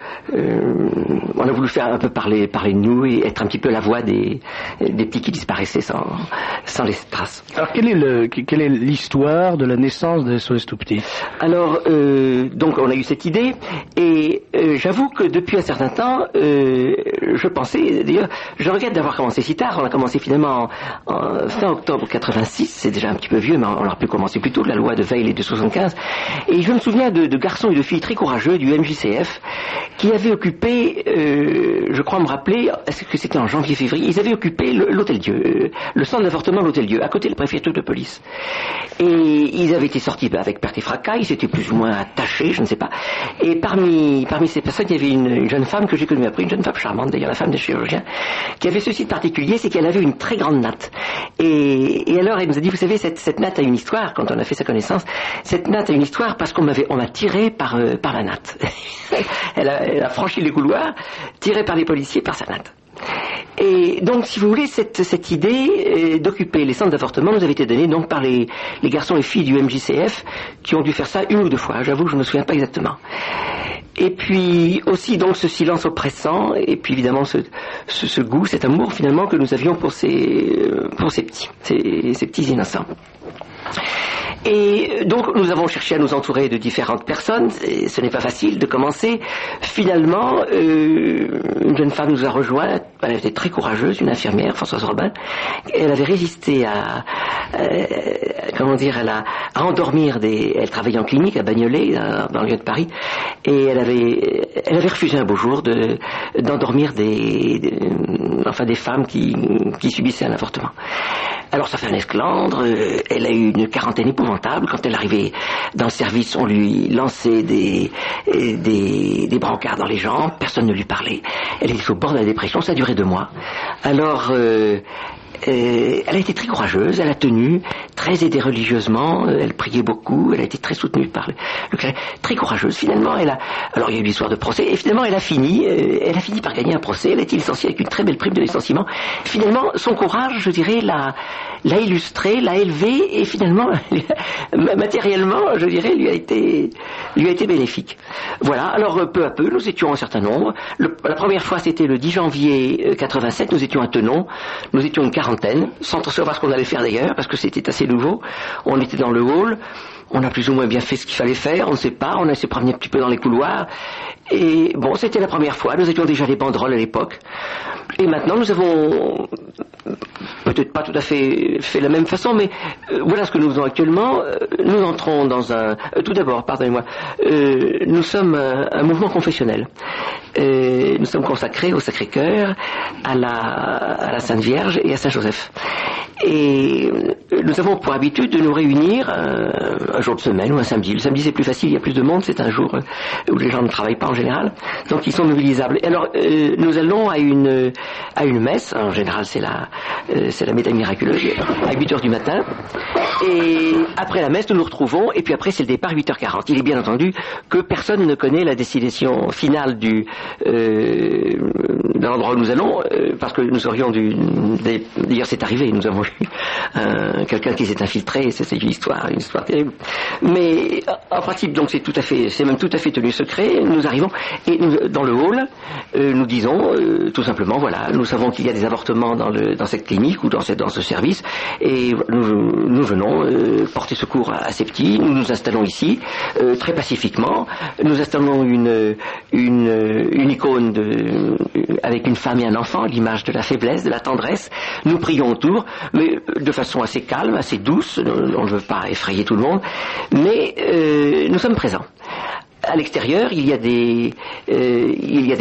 faire un peu parler de nous et être un petit peu la voix des petits qui disparaissaient sans les traces. Alors quelle est l'histoire de la naissance de SOS Tout Petit? Alors donc on a eu cette idée, et j'avoue que depuis un certain temps je pensais, d'ailleurs je regrette d'avoir commencé si tard. On a commencé finalement en fin octobre 86, c'est déjà un petit peu vieux, mais on aurait pu commencer plus tôt. La loi de Veil est de 75, et je me souviens de garçons et de filles très courageux du MJCF qui avaient occupé, je crois me rappeler, est-ce que c'était en janvier-février, ils avaient occupé l'Hôtel-Dieu, le centre d'avortement de l'Hôtel-Dieu, à côté de la préfecture de police. Et ils avaient été sortis avec perte et fracas, ils étaient plus ou moins attachés, je ne sais pas. Et parmi ces personnes, il y avait une jeune femme que j'ai connue après, une jeune femme charmante, d'ailleurs la femme des chirurgiens, qui avait ceci de particulier, c'est qu'elle avait une très grande natte. Et alors elle nous a dit, vous savez, cette natte a une histoire. Quand on a fait sa connaissance, cette natte a une histoire parce qu'on a tiré par la natte. elle a franchi les couloirs, tiré par les policiers par sa natte. Et donc, si vous voulez, cette idée d'occuper les centres d'avortement nous avait été donnée donc par les garçons et filles du MJCF qui ont dû faire ça 1 ou 2 fois. J'avoue que je ne me souviens pas exactement. Et puis aussi donc ce silence oppressant, et puis évidemment ce goût, cet amour finalement que nous avions pour ces petits innocents. Et donc nous avons cherché à nous entourer de différentes personnes, et ce n'est pas facile de commencer. Finalement, une jeune femme nous a rejoint, elle était très courageuse, une infirmière, Françoise Robin. Elle avait résisté à endormir elle travaillait en clinique à Bagnolet, dans le lieu de Paris, et elle avait refusé un beau jour d'endormir des femmes qui subissaient un avortement. Alors ça fait un esclandre, elle a eu une quarantaine épouvantable. Quand elle arrivait dans le service, on lui lançait des brancards dans les jambes, personne ne lui parlait. Elle était au bord de la dépression, ça a duré 2 mois. Alors elle a été très courageuse, elle a tenu, très aidée religieusement, elle priait beaucoup, elle a été très soutenue par le clergé, très courageuse. Finalement, alors il y a eu l'histoire de procès, et finalement elle a fini par gagner un procès. Elle a été licenciée avec une très belle prime de licenciement. Finalement, son courage, je dirais, l'a illustré, l'a élevé, et finalement, matériellement, je dirais, lui a été bénéfique. Voilà. Alors peu à peu, nous étions un certain nombre. La première fois, c'était le 10 janvier 87. Nous étions à Tenon. Nous étions une quarantaine, sans savoir ce qu'on allait faire d'ailleurs, parce que c'était assez nouveau. On était dans le hall. On a plus ou moins bien fait ce qu'il fallait faire, on ne sait pas, on a essayé de promener un petit peu dans les couloirs. Et bon, c'était la première fois, nous avions déjà des banderoles à l'époque. Et maintenant, nous avons peut-être pas tout à fait la même façon, mais voilà ce que nous faisons actuellement. Nous entrons dans tout d'abord, pardonnez-moi, nous sommes un mouvement confessionnel. Nous sommes consacrés au Sacré-Cœur, à la Sainte Vierge et à Saint-Joseph. Et nous avons pour habitude de nous réunir un jour de semaine ou un samedi. Le samedi c'est plus facile, il y a plus de monde, c'est un jour où les gens ne travaillent pas en général, donc ils sont mobilisables. Et alors nous allons à une messe, en général c'est la c'est la médaille miraculeuse, à 8h du matin. Et après la messe, nous nous retrouvons, et puis après c'est le départ 8h40. Il est bien entendu que personne ne connaît la destination finale de l'endroit où nous allons, parce que nous aurions dû... D'ailleurs c'est arrivé, nous avons eu quelqu'un qui s'est infiltré, c'est une histoire terrible. Mais en principe, donc c'est même tout à fait tenu secret. Nous arrivons, et dans le hall, nous disons tout simplement, voilà, nous savons qu'il y a des avortements dans cette clinique ou dans ce service, et nous venons porter secours à ces petits. Nous nous installons ici très pacifiquement. Nous installons une icône avec une femme et un enfant, l'image de la faiblesse, de la tendresse. Nous prions autour, mais de façon assez calme, assez douce. On ne veut pas effrayer tout le monde, mais nous sommes présents. À l'extérieur, il y a des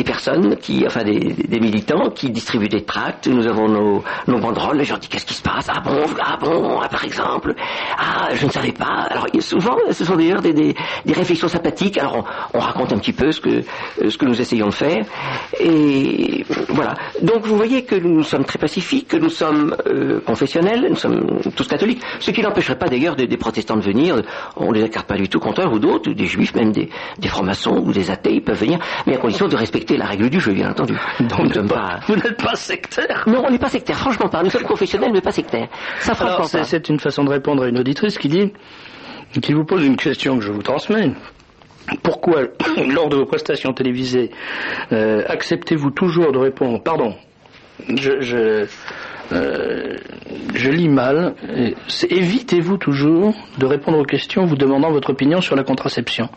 personnes des militants qui distribuent des tracts. Nous avons nos banderoles. Je leur dis qu'est-ce qui se passe? Ah bon, par exemple. Ah, je ne savais pas. Alors souvent, ce sont d'ailleurs des réflexions sympathiques. Alors on raconte un petit peu ce que nous essayons de faire. Et voilà. Donc vous voyez que nous sommes très pacifiques, que nous sommes confessionnels, nous sommes tous catholiques. Ce qui n'empêcherait pas d'ailleurs des protestants de venir. On les écarte pas du tout contre eux ou d'autres, des juifs, même des francs-maçons ou des athées, ils peuvent venir, mais à condition de respecter la règle du jeu, bien entendu. Donc vous n'êtes pas sectaire? Non, on n'est pas sectaire, franchement pas. Nous sommes confessionnels, mais pas sectaires. Ça, franchement pas. C'est une façon de répondre à une auditrice qui vous pose une question que je vous transmets. Pourquoi, lors de vos prestations télévisées, acceptez-vous toujours de répondre... Pardon, je lis mal. Évitez-vous toujours de répondre aux questions vous demandant votre opinion sur la contraception?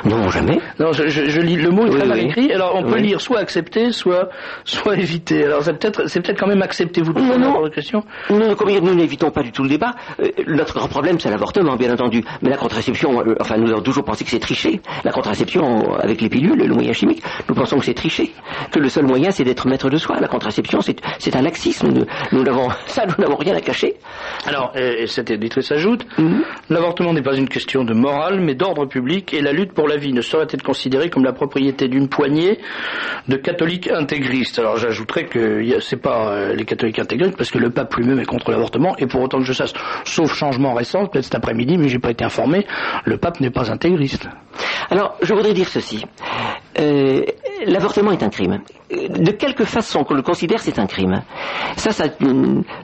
Non, jamais. Non, je lis, le mot est très mal écrit, alors on peut lire soit accepter, soit éviter. Alors c'est peut-être quand même acceptez-vous de répondre aux questions? Nous n'évitons pas du tout le débat. Notre grand problème, c'est l'avortement, bien entendu. Mais la contraception, nous avons toujours pensé que c'est tricher. La contraception, avec les pilules, le moyen chimique, nous pensons que c'est tricher. Que le seul moyen, c'est d'être maître de soi. La contraception, c'est un laxisme. Nous n'avons rien à cacher. Alors, et cette éditrice ajoute, l'avortement n'est pas une question de morale, mais d'ordre public, et la lutte pour la vie ne saurait être considérée comme la propriété d'une poignée de catholiques intégristes. Alors j'ajouterais que c'est pas les catholiques intégristes, parce que le pape lui-même est contre l'avortement, et pour autant que je sache, sauf changement récent, peut-être cet après-midi, mais j'ai pas été informé, le pape n'est pas intégriste. Alors, je voudrais dire ceci. L'avortement est un crime. De quelque façon qu'on le considère, c'est un crime. Ça,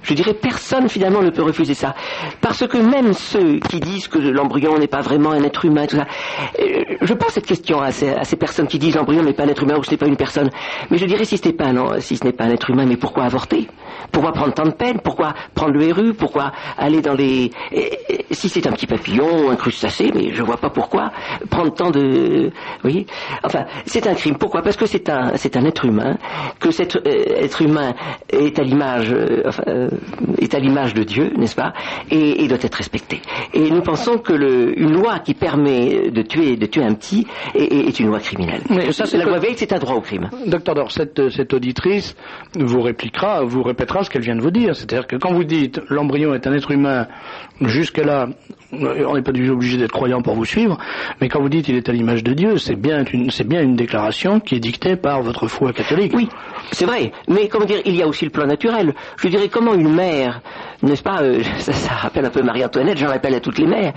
je dirais, personne finalement ne peut refuser ça. Parce que même ceux qui disent que l'embryon n'est pas vraiment un être humain, tout ça, je pose cette question à ces personnes qui disent l'embryon n'est pas un être humain ou ce n'est pas une personne. Mais je dirais, si ce n'est pas un être humain, mais pourquoi avorter? Pourquoi prendre tant de peine? Pourquoi prendre le RU? Pourquoi aller dans les... Si c'est un petit papillon, un crustacé, mais je vois pas pourquoi prendre tant de... Vous voyez? Enfin, c'est un crime. Pourquoi? Parce que c'est un être humain, que cet être humain est à l'image de Dieu, n'est-ce pas? Et doit être respecté. Et nous pensons que une loi qui permet de tuer un petit est une loi criminelle. Mais ça, la loi Veil, c'est un droit au crime. Docteur Dor, cette auditrice vous répétera ce qu'elle vient de vous dire. C'est-à-dire que quand vous dites l'embryon est un être humain, jusque là, on n'est pas du tout obligé d'être croyant pour vous suivre, mais quand vous dites il est à l'image de Dieu, c'est bien une déclaration qui est dictée par votre foi catholique. Oui, c'est vrai. Mais comment dire, il y a aussi le plan naturel. Je dirais, comment une mère, n'est-ce pas, ça rappelle un peu Marie-Antoinette, j'en rappelle à toutes les mères.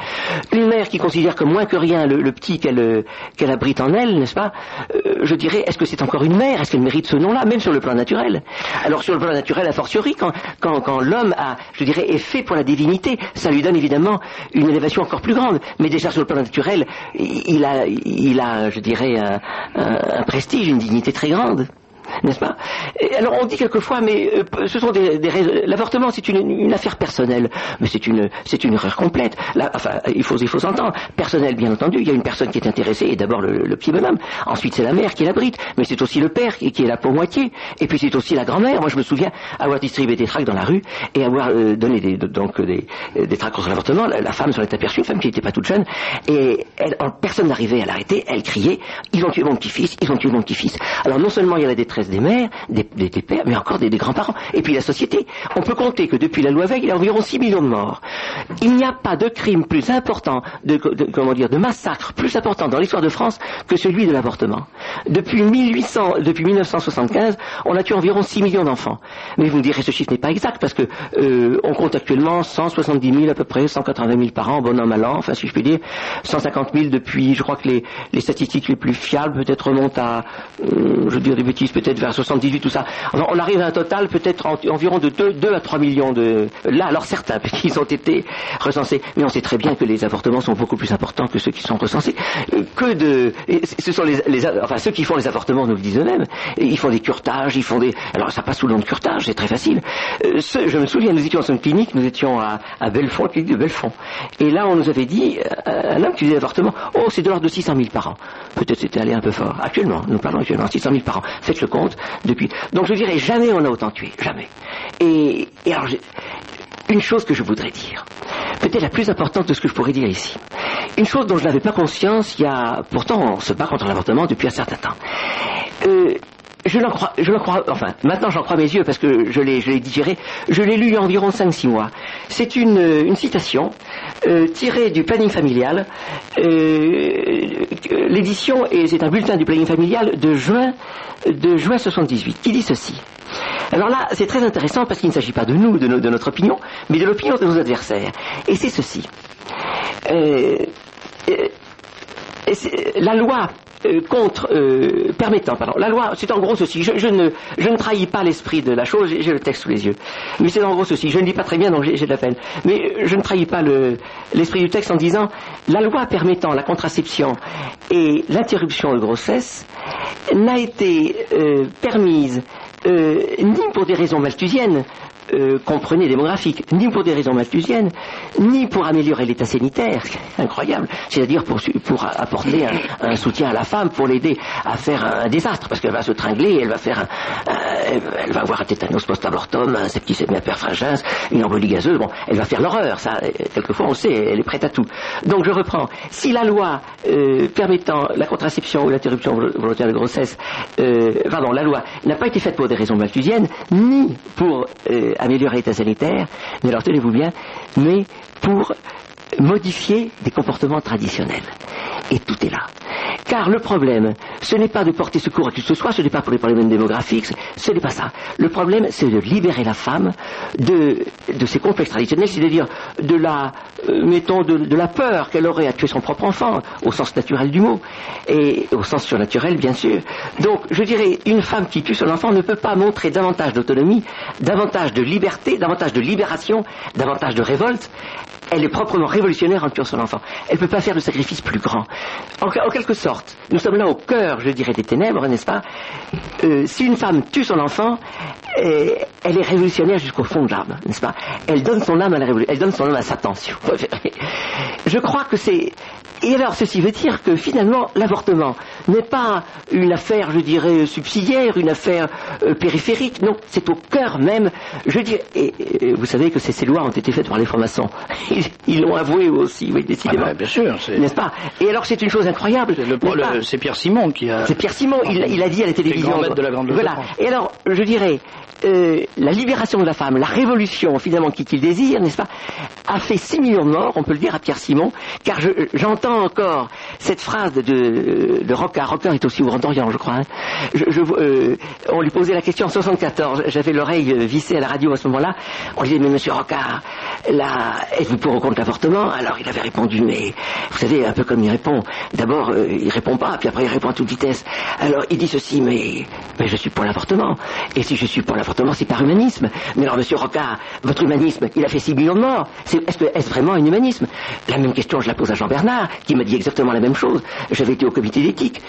Une mère qui considère que moins que rien le petit qu'elle abrite en elle, n'est-ce pas, je dirais, est-ce que c'est encore une mère? Est-ce qu'elle mérite ce nom-là, même sur le plan naturel? Alors sur le plan naturel, a fortiori, quand l'homme est fait pour la divinité, ça lui donne évidemment une élévation encore plus grande. Mais déjà sur le plan naturel, il a, je dirais, un prestige, une dignité très grande. N'est-ce pas? Et alors on dit quelquefois, mais ce sont l'avortement, c'est une affaire personnelle, mais c'est une erreur complète. Là, enfin, il faut s'entendre. Personnel, bien entendu, il y a une personne qui est intéressée, et d'abord le petit bonhomme. Ensuite, c'est la mère qui l'abrite, mais c'est aussi le père qui est là pour moitié. Et puis c'est aussi la grand-mère. Moi, je me souviens avoir distribué des tracts dans la rue et avoir donné des tracts contre l'avortement. La femme s'en est aperçue, une femme qui n'était pas toute jeune, et personne n'arrivait à l'arrêter. Elle criait, ils ont tué mon petit-fils, ils ont tué mon petit-fils. Alors non seulement il y a la détresse reste des mères, des pères, mais encore des grands-parents. Et puis la société. On peut compter que depuis la loi Veil, il y a environ 6 millions de morts. Il n'y a pas de crime plus important, de massacre plus important dans l'histoire de France que celui de l'avortement. Depuis 1975, on a tué environ 6 millions d'enfants. Mais vous me direz, ce chiffre n'est pas exact, parce que on compte actuellement 170 000 à peu près, 180 000 par an, bon an, mal an, enfin si je puis dire, 150 000 depuis, je crois que les statistiques les plus fiables peut-être remontent à, je veux dire des bêtises, peut-être vers 78, tout ça. Enfin, on arrive à un total peut-être environ de 2 à 3 millions de... Là, alors certains, parce qu'ils ont été recensés, mais on sait très bien que les avortements sont beaucoup plus importants que ceux qui sont recensés. Ce sont ceux qui font les avortements nous le disent eux-mêmes. Ils font des curetages, alors ça passe sous le nom de curetage, c'est très facile. Je me souviens, nous étions dans une clinique, nous étions à Belfond, clinique de Belfond. Et là, on nous avait dit, un homme qui faisait l'avortement, oh, c'est de l'ordre de 600 000 par an. Peut-être c'était allé un peu fort. Actuellement, nous parlons actuellement, 600 000 par an. Faites le compte depuis. Donc je dirais, jamais on a autant tué. Jamais. Et alors, une chose que je voudrais dire, peut-être la plus importante de ce que je pourrais dire ici. Une chose dont je n'avais pas conscience, pourtant on se bat contre l'avortement depuis un certain temps. Je l'en crois, enfin, maintenant j'en crois mes yeux parce que je l'ai digéré, je l'ai lu il y a environ 5-6 mois. C'est une citation tirée du planning familial, l'édition, et c'est un bulletin du planning familial de juin 78, qui dit ceci. Alors là, c'est très intéressant parce qu'il ne s'agit pas de nous, de notre opinion, mais de l'opinion de nos adversaires. Et c'est ceci. La loi la loi, c'est en gros ceci, je ne trahis pas l'esprit de la chose, j'ai le texte sous les yeux, mais c'est en gros ceci, je ne lis pas très bien donc j'ai de la peine, mais je ne trahis pas l'esprit du texte en disant, la loi permettant la contraception et l'interruption de grossesse n'a été permise ni pour des raisons malthusiennes, comprenez démographiques, ni pour des raisons malthusiennes, ni pour améliorer l'état sanitaire, incroyable, c'est-à-dire pour apporter un soutien à la femme, pour l'aider à faire un désastre, parce qu'elle va se tringler, elle va avoir un tétanos post-abortum, un septicémie perfringens, une embolie gazeuse, bon, elle va faire l'horreur, ça, quelquefois on sait, elle est prête à tout. Donc je reprends, si la loi permettant la contraception ou l'interruption volontaire de grossesse, la loi n'a pas été faite pour des raisons malthusiennes, ni pour améliorer l'état sanitaire, mais alors tenez-vous bien, mais pour modifier des comportements traditionnels. Et tout est là. Car le problème, ce n'est pas de porter secours à qui que ce soit, ce n'est pas pour les problèmes démographiques, ce n'est pas ça. Le problème, c'est de libérer la femme de ses complexes traditionnels, c'est-à-dire de la peur qu'elle aurait à tuer son propre enfant, au sens naturel du mot, et au sens surnaturel, bien sûr. Donc, je dirais, une femme qui tue son enfant ne peut pas montrer davantage d'autonomie, davantage de liberté, davantage de libération, davantage de révolte. Elle est proprement révolutionnaire en tuant son enfant. Elle ne peut pas faire de sacrifice plus grand. En quelque sorte, nous sommes là au cœur, je dirais, des ténèbres, n'est-ce pas? Si une femme tue son enfant, elle est révolutionnaire jusqu'au fond de l'âme, n'est-ce pas? Elle donne son âme à la révolution, elle donne son âme à Satan. Je crois que c'est... Et alors, ceci veut dire que finalement, l'avortement n'est pas une affaire, je dirais, subsidiaire, une affaire périphérique. Non, c'est au cœur même. Je dis, et vous savez que ces lois ont été faites par les francs-maçons. Ils l'ont avoué aussi, oui, décidément. Bien sûr. N'est-ce pas? Et alors, c'est une chose incroyable. C'est Pierre Simon qui a... C'est Pierre Simon, il a dit à la télévision. Grand maître de la Grande Loge. Voilà. Et alors, je dirais, la libération de la femme, la révolution, finalement, qu'il désire, n'est-ce pas, a fait 6 millions de morts, on peut le dire à Pierre Simon, car j'entends encore cette phrase de Rocard. Rocard est aussi au Grand Orient, je crois. On lui posait la question en 74. J'avais l'oreille vissée à la radio à ce moment-là. On lui disait, mais monsieur Rocard, là, êtes-vous pour ou contre l'avortement? Alors il avait répondu, mais vous savez, un peu comme il répond. D'abord, il répond pas, puis après il répond à toute vitesse. Alors il dit ceci, mais je suis pour l'avortement. Et si je suis pour l'avortement, c'est par humanisme. Mais alors, monsieur Rocard, votre humanisme, il a fait 6 millions de morts. Est-ce vraiment un humanisme? La même question, je la pose à Jean Bernard, qui m'a dit exactement la même chose. J'avais été au comité d'éthique.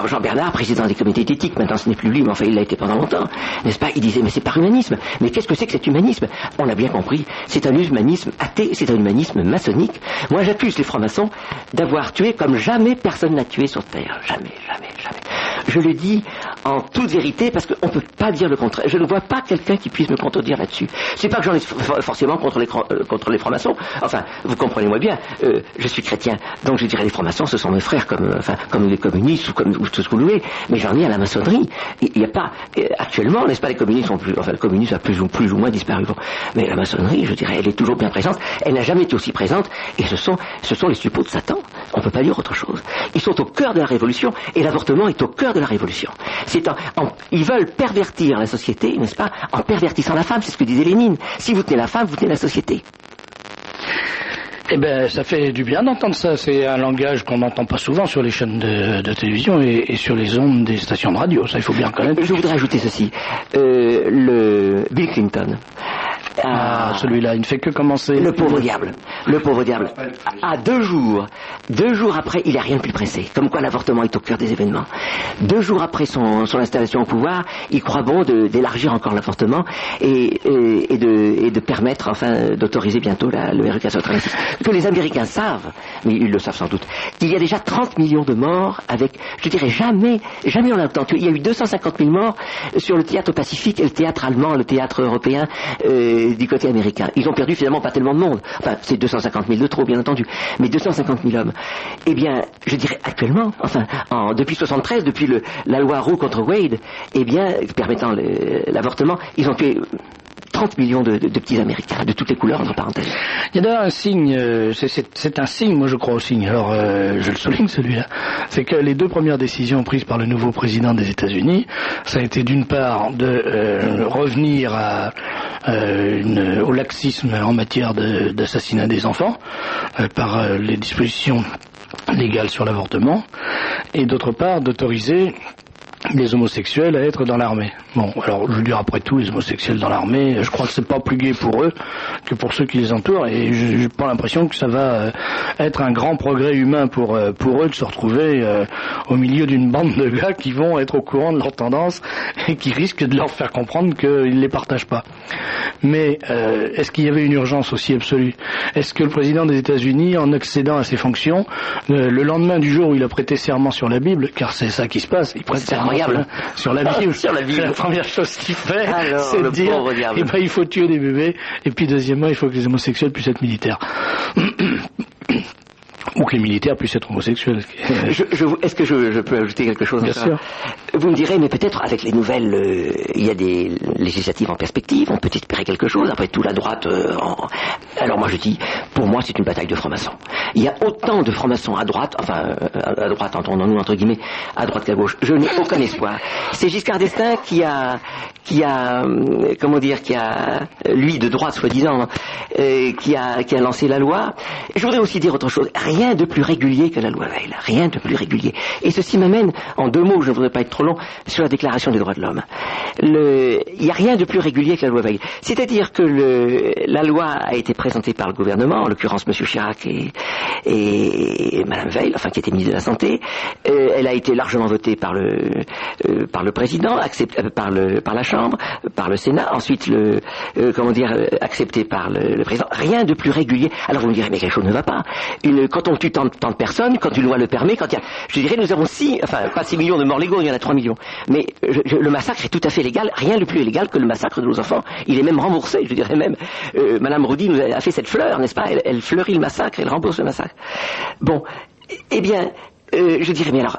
Jean Bernard, président des comités d'éthique, maintenant ce n'est plus lui, mais enfin il l'a été pendant longtemps, n'est-ce pas? Il disait, mais c'est par humanisme. Mais qu'est-ce que c'est que cet humanisme? On l'a bien compris, c'est un humanisme athée, c'est un humanisme maçonnique. Moi j'accuse les francs-maçons d'avoir tué comme jamais personne n'a tué sur Terre. Jamais. Je le dis en toute vérité, parce qu'on ne peut pas dire le contraire. Je ne vois pas quelqu'un qui puisse me contredire là-dessus. C'est pas que j'en ai forcément contre les francs-maçons. Enfin, vous comprenez-moi bien, je suis chrétien, donc je dirais les francs-maçons, ce sont mes frères comme les communistes ou tout ce que vous voulez, mais j'en ai à la maçonnerie. Il n'y a pas, actuellement, n'est-ce pas, les communistes le communisme a plus ou moins disparu. Bon. Mais la maçonnerie, je dirais, elle est toujours bien présente, elle n'a jamais été aussi présente, et ce sont les suppôts de Satan. On ne peut pas dire autre chose. Ils sont au cœur de la révolution, et l'avortement est au cœur de la révolution. Ils veulent pervertir la société, n'est-ce pas, en pervertissant la femme, c'est ce que disait Lénine. Si vous tenez la femme, vous tenez la société. Eh bien, ça fait du bien d'entendre ça. C'est un langage qu'on n'entend pas souvent sur les chaînes de télévision et sur les ondes des stations de radio. Ça, il faut bien reconnaître. Je voudrais ajouter ceci. Le Bill Clinton. Celui-là, il ne fait que commencer. Le pauvre diable. À 2 jours après, il n'a rien de plus pressé. Comme quoi l'avortement est au cœur des événements. 2 jours après son installation au pouvoir, il croit bon d'élargir encore l'avortement et de permettre, enfin, d'autoriser bientôt le RE 436. Que les Américains savent, mais ils le savent sans doute, qu'il y a déjà 30 millions de morts avec, je dirais, jamais on a entendu. Il y a eu 250 000 morts sur le théâtre pacifique et le théâtre allemand, le théâtre européen, du côté américain. Ils ont perdu finalement pas tellement de monde. Enfin, c'est 250 000 de trop, bien entendu. Mais 250 000 hommes. Eh bien, je dirais actuellement, enfin, depuis 73, depuis la loi Roe contre Wade, eh bien, permettant l'avortement, ils ont tué 30 millions de petits Américains, de toutes les couleurs, entre parenthèses. Il y a d'ailleurs un signe, c'est un signe, moi je crois au signe, alors je le souligne celui-là, c'est que les 2 premières décisions prises par le nouveau président des États-Unis, ça a été d'une part de revenir au laxisme en matière d'assassinat des enfants, par les dispositions légales sur l'avortement, et d'autre part d'autoriser les homosexuels à être dans l'armée. Bon, alors je veux dire, après tout, les homosexuels dans l'armée, je crois que c'est pas plus gai pour eux que pour ceux qui les entourent, et j'ai pas l'impression que ça va être un grand progrès humain pour eux de se retrouver au milieu d'une bande de gars qui vont être au courant de leurs tendances et qui risquent de leur faire comprendre qu'ils les partagent pas. Mais est-ce qu'il y avait une urgence aussi absolue? Est-ce que le président des États-Unis, en accédant à ses fonctions, le lendemain du jour où il a prêté serment sur la Bible, car c'est ça qui se passe, il prête serment sur la Bible. Sur la Bible. C'est la première chose qu'il fait, c'est de dire il faut tuer des bébés, et puis deuxièmement, il faut que les homosexuels puissent être militaires. Ou que les militaires puissent être homosexuels. Est-ce que je peux ajouter quelque chose? Bien sûr. Vous me direz, mais peut-être avec les nouvelles, il y a des législatives en perspective, on peut espérer quelque chose. Après tout, la droite... Alors moi je dis, pour moi c'est une bataille de francs-maçons. Il y a autant de francs-maçons à droite, enfin à droite entendons-nous entre guillemets, à droite qu'à gauche. Je n'ai aucun espoir. C'est Giscard d'Estaing qui a lui de droite soi-disant, qui a lancé la loi. Je voudrais aussi dire autre chose. Rien de plus régulier que la loi Veil. Rien de plus régulier. Et ceci m'amène, en 2 mots, je ne voudrais pas être trop long, sur la Déclaration des droits de l'homme. Il n'y a rien de plus régulier que la loi Veil. C'est-à-dire que la loi a été présentée par le gouvernement, en l'occurrence M. Chirac et Mme Veil, enfin qui était ministre de la Santé. Elle a été largement votée par le président, par la Chambre, par le Sénat, ensuite acceptée par le président. Rien de plus régulier. Alors vous me direz, mais quelque chose ne va pas. Quand on tue tant de personnes, quand une loi le permet, je dirais, nous avons pas 6 millions de morts légaux, il y en a 3 millions. Mais le massacre est tout à fait légal, rien de plus illégal que le massacre de nos enfants. Il est même remboursé, je dirais même. Madame Roudy nous a fait cette fleur, n'est-ce pas? Elle fleurit le massacre, elle rembourse le massacre. Bon, eh bien... je dirais, mais alors,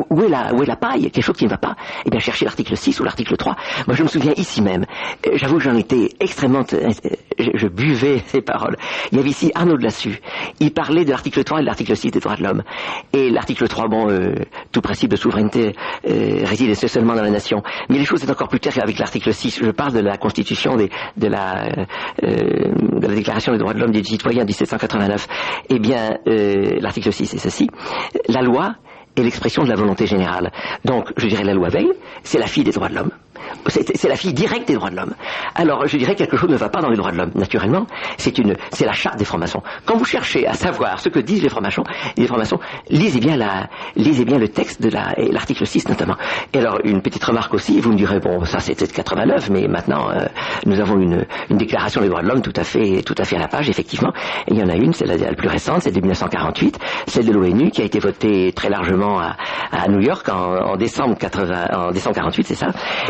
où est la paille? Quelque chose qui ne va pas? Eh bien, chercher l'article 6 ou l'article 3. Moi, je me souviens ici même, j'avoue que j'en étais extrêmement, je buvais ces paroles. Il y avait ici Arnaud Delassus. Il parlait de l'article 3 et de l'article 6 des droits de l'homme. Et l'article 3, tout principe de souveraineté réside seulement dans la nation. Mais les choses sont encore plus claires avec l'article 6. Je parle de la constitution de la Déclaration des droits de l'homme des citoyens de 1789. Eh bien, l'article 6, c'est ceci. La loi est l'expression de la volonté générale. Donc, je dirais la loi Veil, c'est la fille des droits de l'homme. C'est la fille directe des droits de l'homme. Alors, je dirais que quelque chose ne va pas dans les droits de l'homme. Naturellement, c'est la charte des francs-maçons. Quand vous cherchez à savoir ce que disent les francs-maçons, lisez bien le texte de l'article 6 notamment. Et alors, une petite remarque aussi, vous me direz, bon, ça c'était de 89, mais maintenant, nous avons une déclaration des droits de l'homme tout à fait à la page, effectivement. Et il y en a une, c'est la plus récente, c'est de 1948, celle de l'ONU, qui a été votée très largement à New York en décembre 48, c'est ça.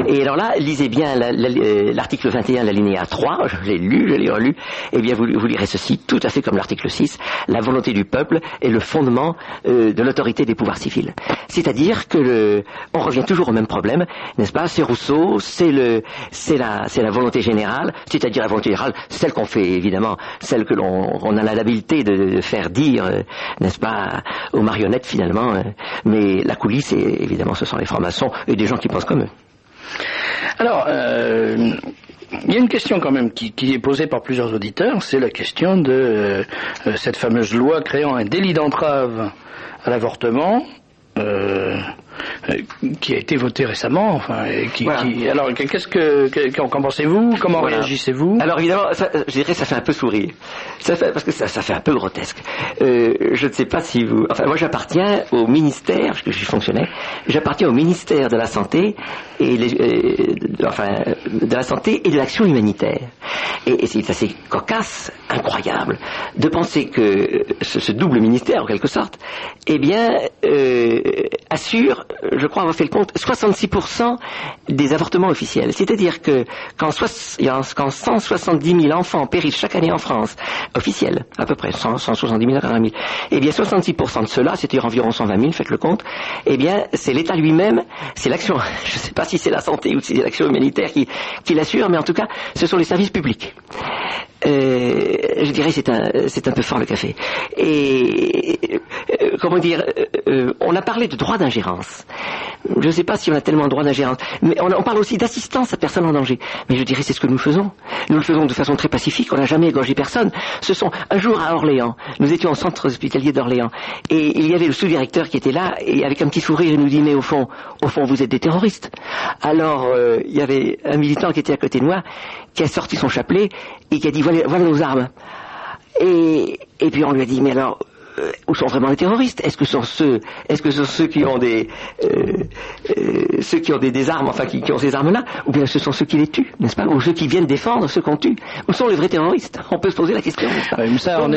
Et alors là, lisez bien l'article 21, l'alinéa 3, je l'ai relu, eh bien vous lirez ceci, tout à fait comme l'article 6, la volonté du peuple est le fondement de l'autorité des pouvoirs civils. C'est-à-dire que on revient toujours au même problème, n'est-ce pas? C'est Rousseau, c'est la volonté générale, c'est-à-dire la volonté générale, celle qu'on fait évidemment, celle que on a l'habilité de faire dire, n'est-ce pas, aux marionnettes finalement, mais la coulisse, évidemment, ce sont les francs-maçons et des gens qui pensent comme eux. Alors, il y a une question quand même qui est posée par plusieurs auditeurs, c'est la question de cette fameuse loi créant un délit d'entrave à l'avortement, qui a été votée récemment. Enfin, alors, qu'en pensez-vous? Comment réagissez-vous? Alors évidemment, je dirais, ça fait un peu sourire. Parce que ça fait un peu grotesque. Je ne sais pas si vous... Enfin, moi j'appartiens au ministère, parce que je suis fonctionnaire, j'appartiens au ministère de la Santé de la Santé et de l'Action humanitaire. Et c'est assez cocasse, incroyable, de penser que ce double ministère, en quelque sorte, eh bien, assure, je crois avoir fait le compte, 66% des avortements officiels. C'est-à-dire que quand 170 000 enfants périssent chaque année en France, officiels, à peu près, 170 000 à 80 000, eh bien 66% de cela, c'est-à-dire environ 120 000, faites le compte, eh bien c'est l'État lui-même, c'est l'action, je ne sais pas si c'est la santé ou si c'est l'action humanitaire qui l'assure, mais en tout cas, ce sont les services publics. Je dirais c'est un peu fort le café. Et comment dire, on a parlé de droit d'ingérence. Je ne sais pas si on a tellement de droit d'ingérence, mais on parle aussi d'assistance à personne en danger. Mais je dirais c'est ce que nous faisons. Nous le faisons de façon très pacifique, on n'a jamais égorgé personne. Un jour à Orléans, nous étions au centre hospitalier d'Orléans, et il y avait le sous-directeur qui était là, et avec un petit sourire il nous dit mais au fond vous êtes des terroristes. Alors il y avait un militant qui était à côté de moi, qui a sorti son chapelet et qui a dit voilà nos armes. Et puis on lui a dit mais alors où sont vraiment les terroristes? Est-ce que ce sont ceux qui ont des armes, enfin qui ont ces armes-là, ou bien ce sont ceux qui les tuent, n'est-ce pas, ou ceux qui viennent défendre ceux qu'on tue? Où sont les vrais terroristes? On peut se poser la question. Nous sommes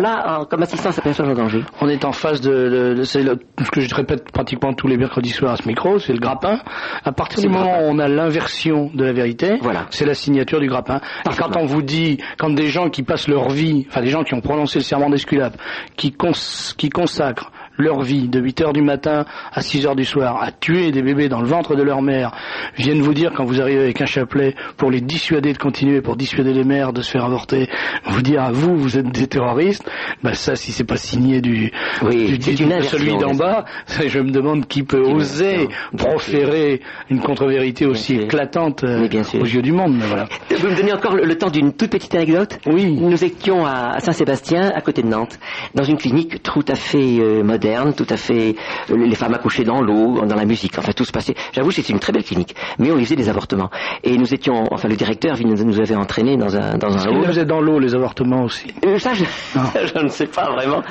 là comme assistance à personne en danger. On est en face de ce que je répète pratiquement tous les mercredis soirs à ce micro, c'est le grappin. À partir du moment où on a l'inversion de la vérité, c'est la signature du grappin. Et quand on vous dit, quand des gens qui passent leur vie, enfin des gens qui ont prononcé le serment d'Esculape, qui consacrent leur vie de 8h du matin à 6h du soir à tuer des bébés dans le ventre de leur mère, viennent vous dire quand vous arrivez avec un chapelet pour les dissuader de continuer, pour dissuader les mères de se faire avorter, vous dire à vous êtes des terroristes, ça si c'est pas signé de celui d'en bas, je me demande qui peut oser proférer une contre-vérité aussi éclatante aux yeux du monde. Mais voilà. Vous me donnez encore le temps d'une toute petite anecdote? Oui. Nous étions à Saint-Sébastien, à côté de Nantes, dans une clinique tout à fait moderne, tout à fait, les femmes accouchaient dans l'eau, dans la musique, enfin tout se passait. J'avoue, c'était une très belle clinique, mais on y faisait des avortements. Et nous étions, enfin le directeur nous avait entraînés dans un hall. Ils faisaient dans l'eau les avortements aussi. Ça, je ne sais pas vraiment.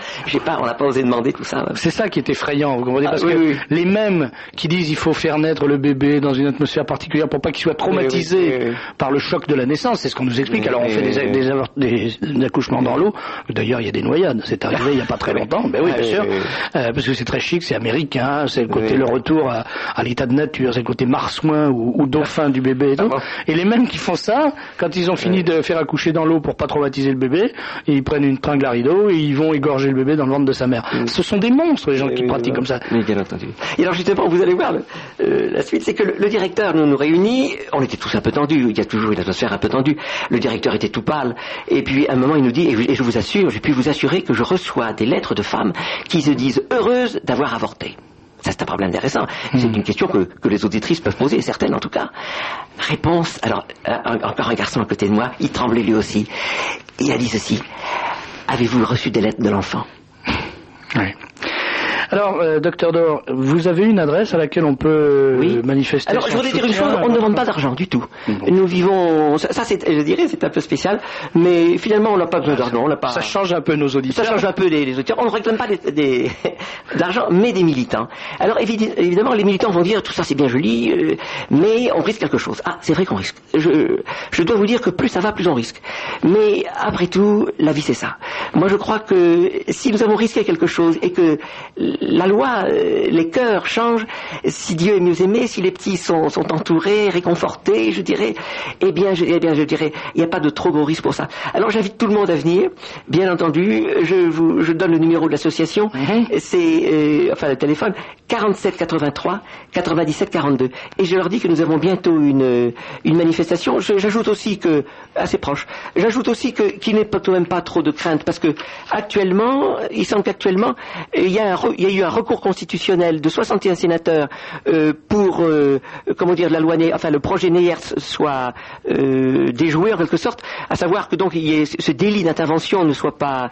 On n'a pas osé demander tout ça. C'est ça qui est effrayant, vous comprenez, parce que les mêmes qui disent il faut faire naître le bébé dans une atmosphère particulière pour pas qu'il soit traumatisé par le choc de la naissance, c'est ce qu'on nous explique. Alors on fait des accouchements dans l'eau. D'ailleurs, il y a des noyades. C'est arrivé il n'y a pas très longtemps. Ben oui, bien sûr. Parce que c'est très chic, c'est américain, c'est le côté le retour à l'état de nature, c'est le côté marsouin ou dauphin du bébé et tout. Et les mêmes qui font ça, quand ils ont fini de faire accoucher dans l'eau pour pas traumatiser le bébé, ils prennent une tringle à rideau et ils vont égorger le bébé dans le ventre de sa mère. Ce sont des monstres, les gens qui pratiquent comme ça. Oui, bien entendu. Et alors justement, vous allez voir, la suite, c'est que le directeur nous réunit, on était tous un peu tendus, il y a toujours une atmosphère un peu tendue, le directeur était tout pâle, et puis à un moment il nous dit, et je vous assure, j'ai pu vous assurer que je reçois des lettres de femmes qui se disent heureuses d'avoir avorté. Ça, c'est un problème intéressant. C'est une question que les auditrices peuvent poser, certaines en tout cas. Réponse, alors, encore un garçon à côté de moi, il tremblait lui aussi. Il a dit ceci: avez-vous reçu des lettres de l'enfant? Oui. Alors, docteur Dor, vous avez une adresse à laquelle on peut manifester. Alors, je voudrais dire une chose, on ne demande pas d'argent du tout. Nous vivons, ça c'est, je dirais, c'est un peu spécial, mais finalement, on n'a pas besoin d'argent. Ça change un peu nos auditeurs. Ça change un peu les auditeurs. On ne réclame pas d'argent, mais des militants. Alors, évidemment, les militants vont dire, tout ça c'est bien joli, mais on risque quelque chose. Ah, c'est vrai qu'on risque. Je dois vous dire que plus ça va, plus on risque. Mais après tout, la vie c'est ça. Moi, je crois que si nous avons risqué quelque chose et que la loi, les cœurs changent, si Dieu est mieux aimé, si les petits sont entourés, réconfortés, je dirais, eh bien, je dirais, il n'y a pas de trop gros risque pour ça. Alors, j'invite tout le monde à venir. Bien entendu, je donne le numéro de l'association. C'est, le téléphone 47 83 97 42. Et je leur dis que nous avons bientôt une manifestation. J'ajoute aussi que, assez proche, qu'il n'est quand même pas trop de crainte, parce que actuellement, il semble qu'actuellement, il y a eu un recours constitutionnel de 61 sénateurs pour, la loi, le projet Neyers soit déjoué en quelque sorte, à savoir que donc ce délit d'intervention ne soit pas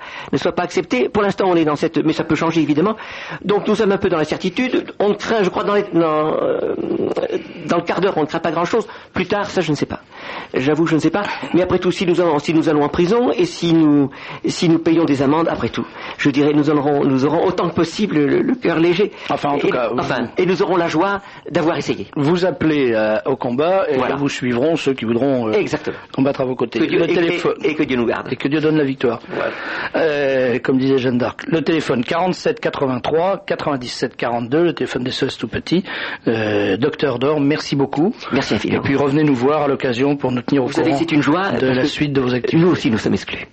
accepté. Pour l'instant, on est dans mais ça peut changer évidemment. Donc nous sommes un peu dans l'incertitude. On craint, je crois, dans le quart d'heure, on ne craint pas grand-chose. Plus tard, ça, je ne sais pas. J'avoue, je ne sais pas. Mais après tout, si nous allons en prison et si nous payons des amendes, après tout, je dirais, nous aurons autant que possible le cœur léger. Et nous aurons la joie d'avoir essayé. Vous appelez au combat et vous suivrons ceux qui voudront combattre à vos côtés. Et que Dieu nous garde. Et que Dieu donne la victoire. Comme disait Jeanne d'Arc. Le téléphone 47 83 97 42, le téléphone des SOS tout petit. Docteur Dor, merci beaucoup. Merci infiniment. Et puis revenez nous voir à l'occasion pour nous tenir au courant c'est une joie de la suite de vos activités. Nous aussi, nous sommes exclus.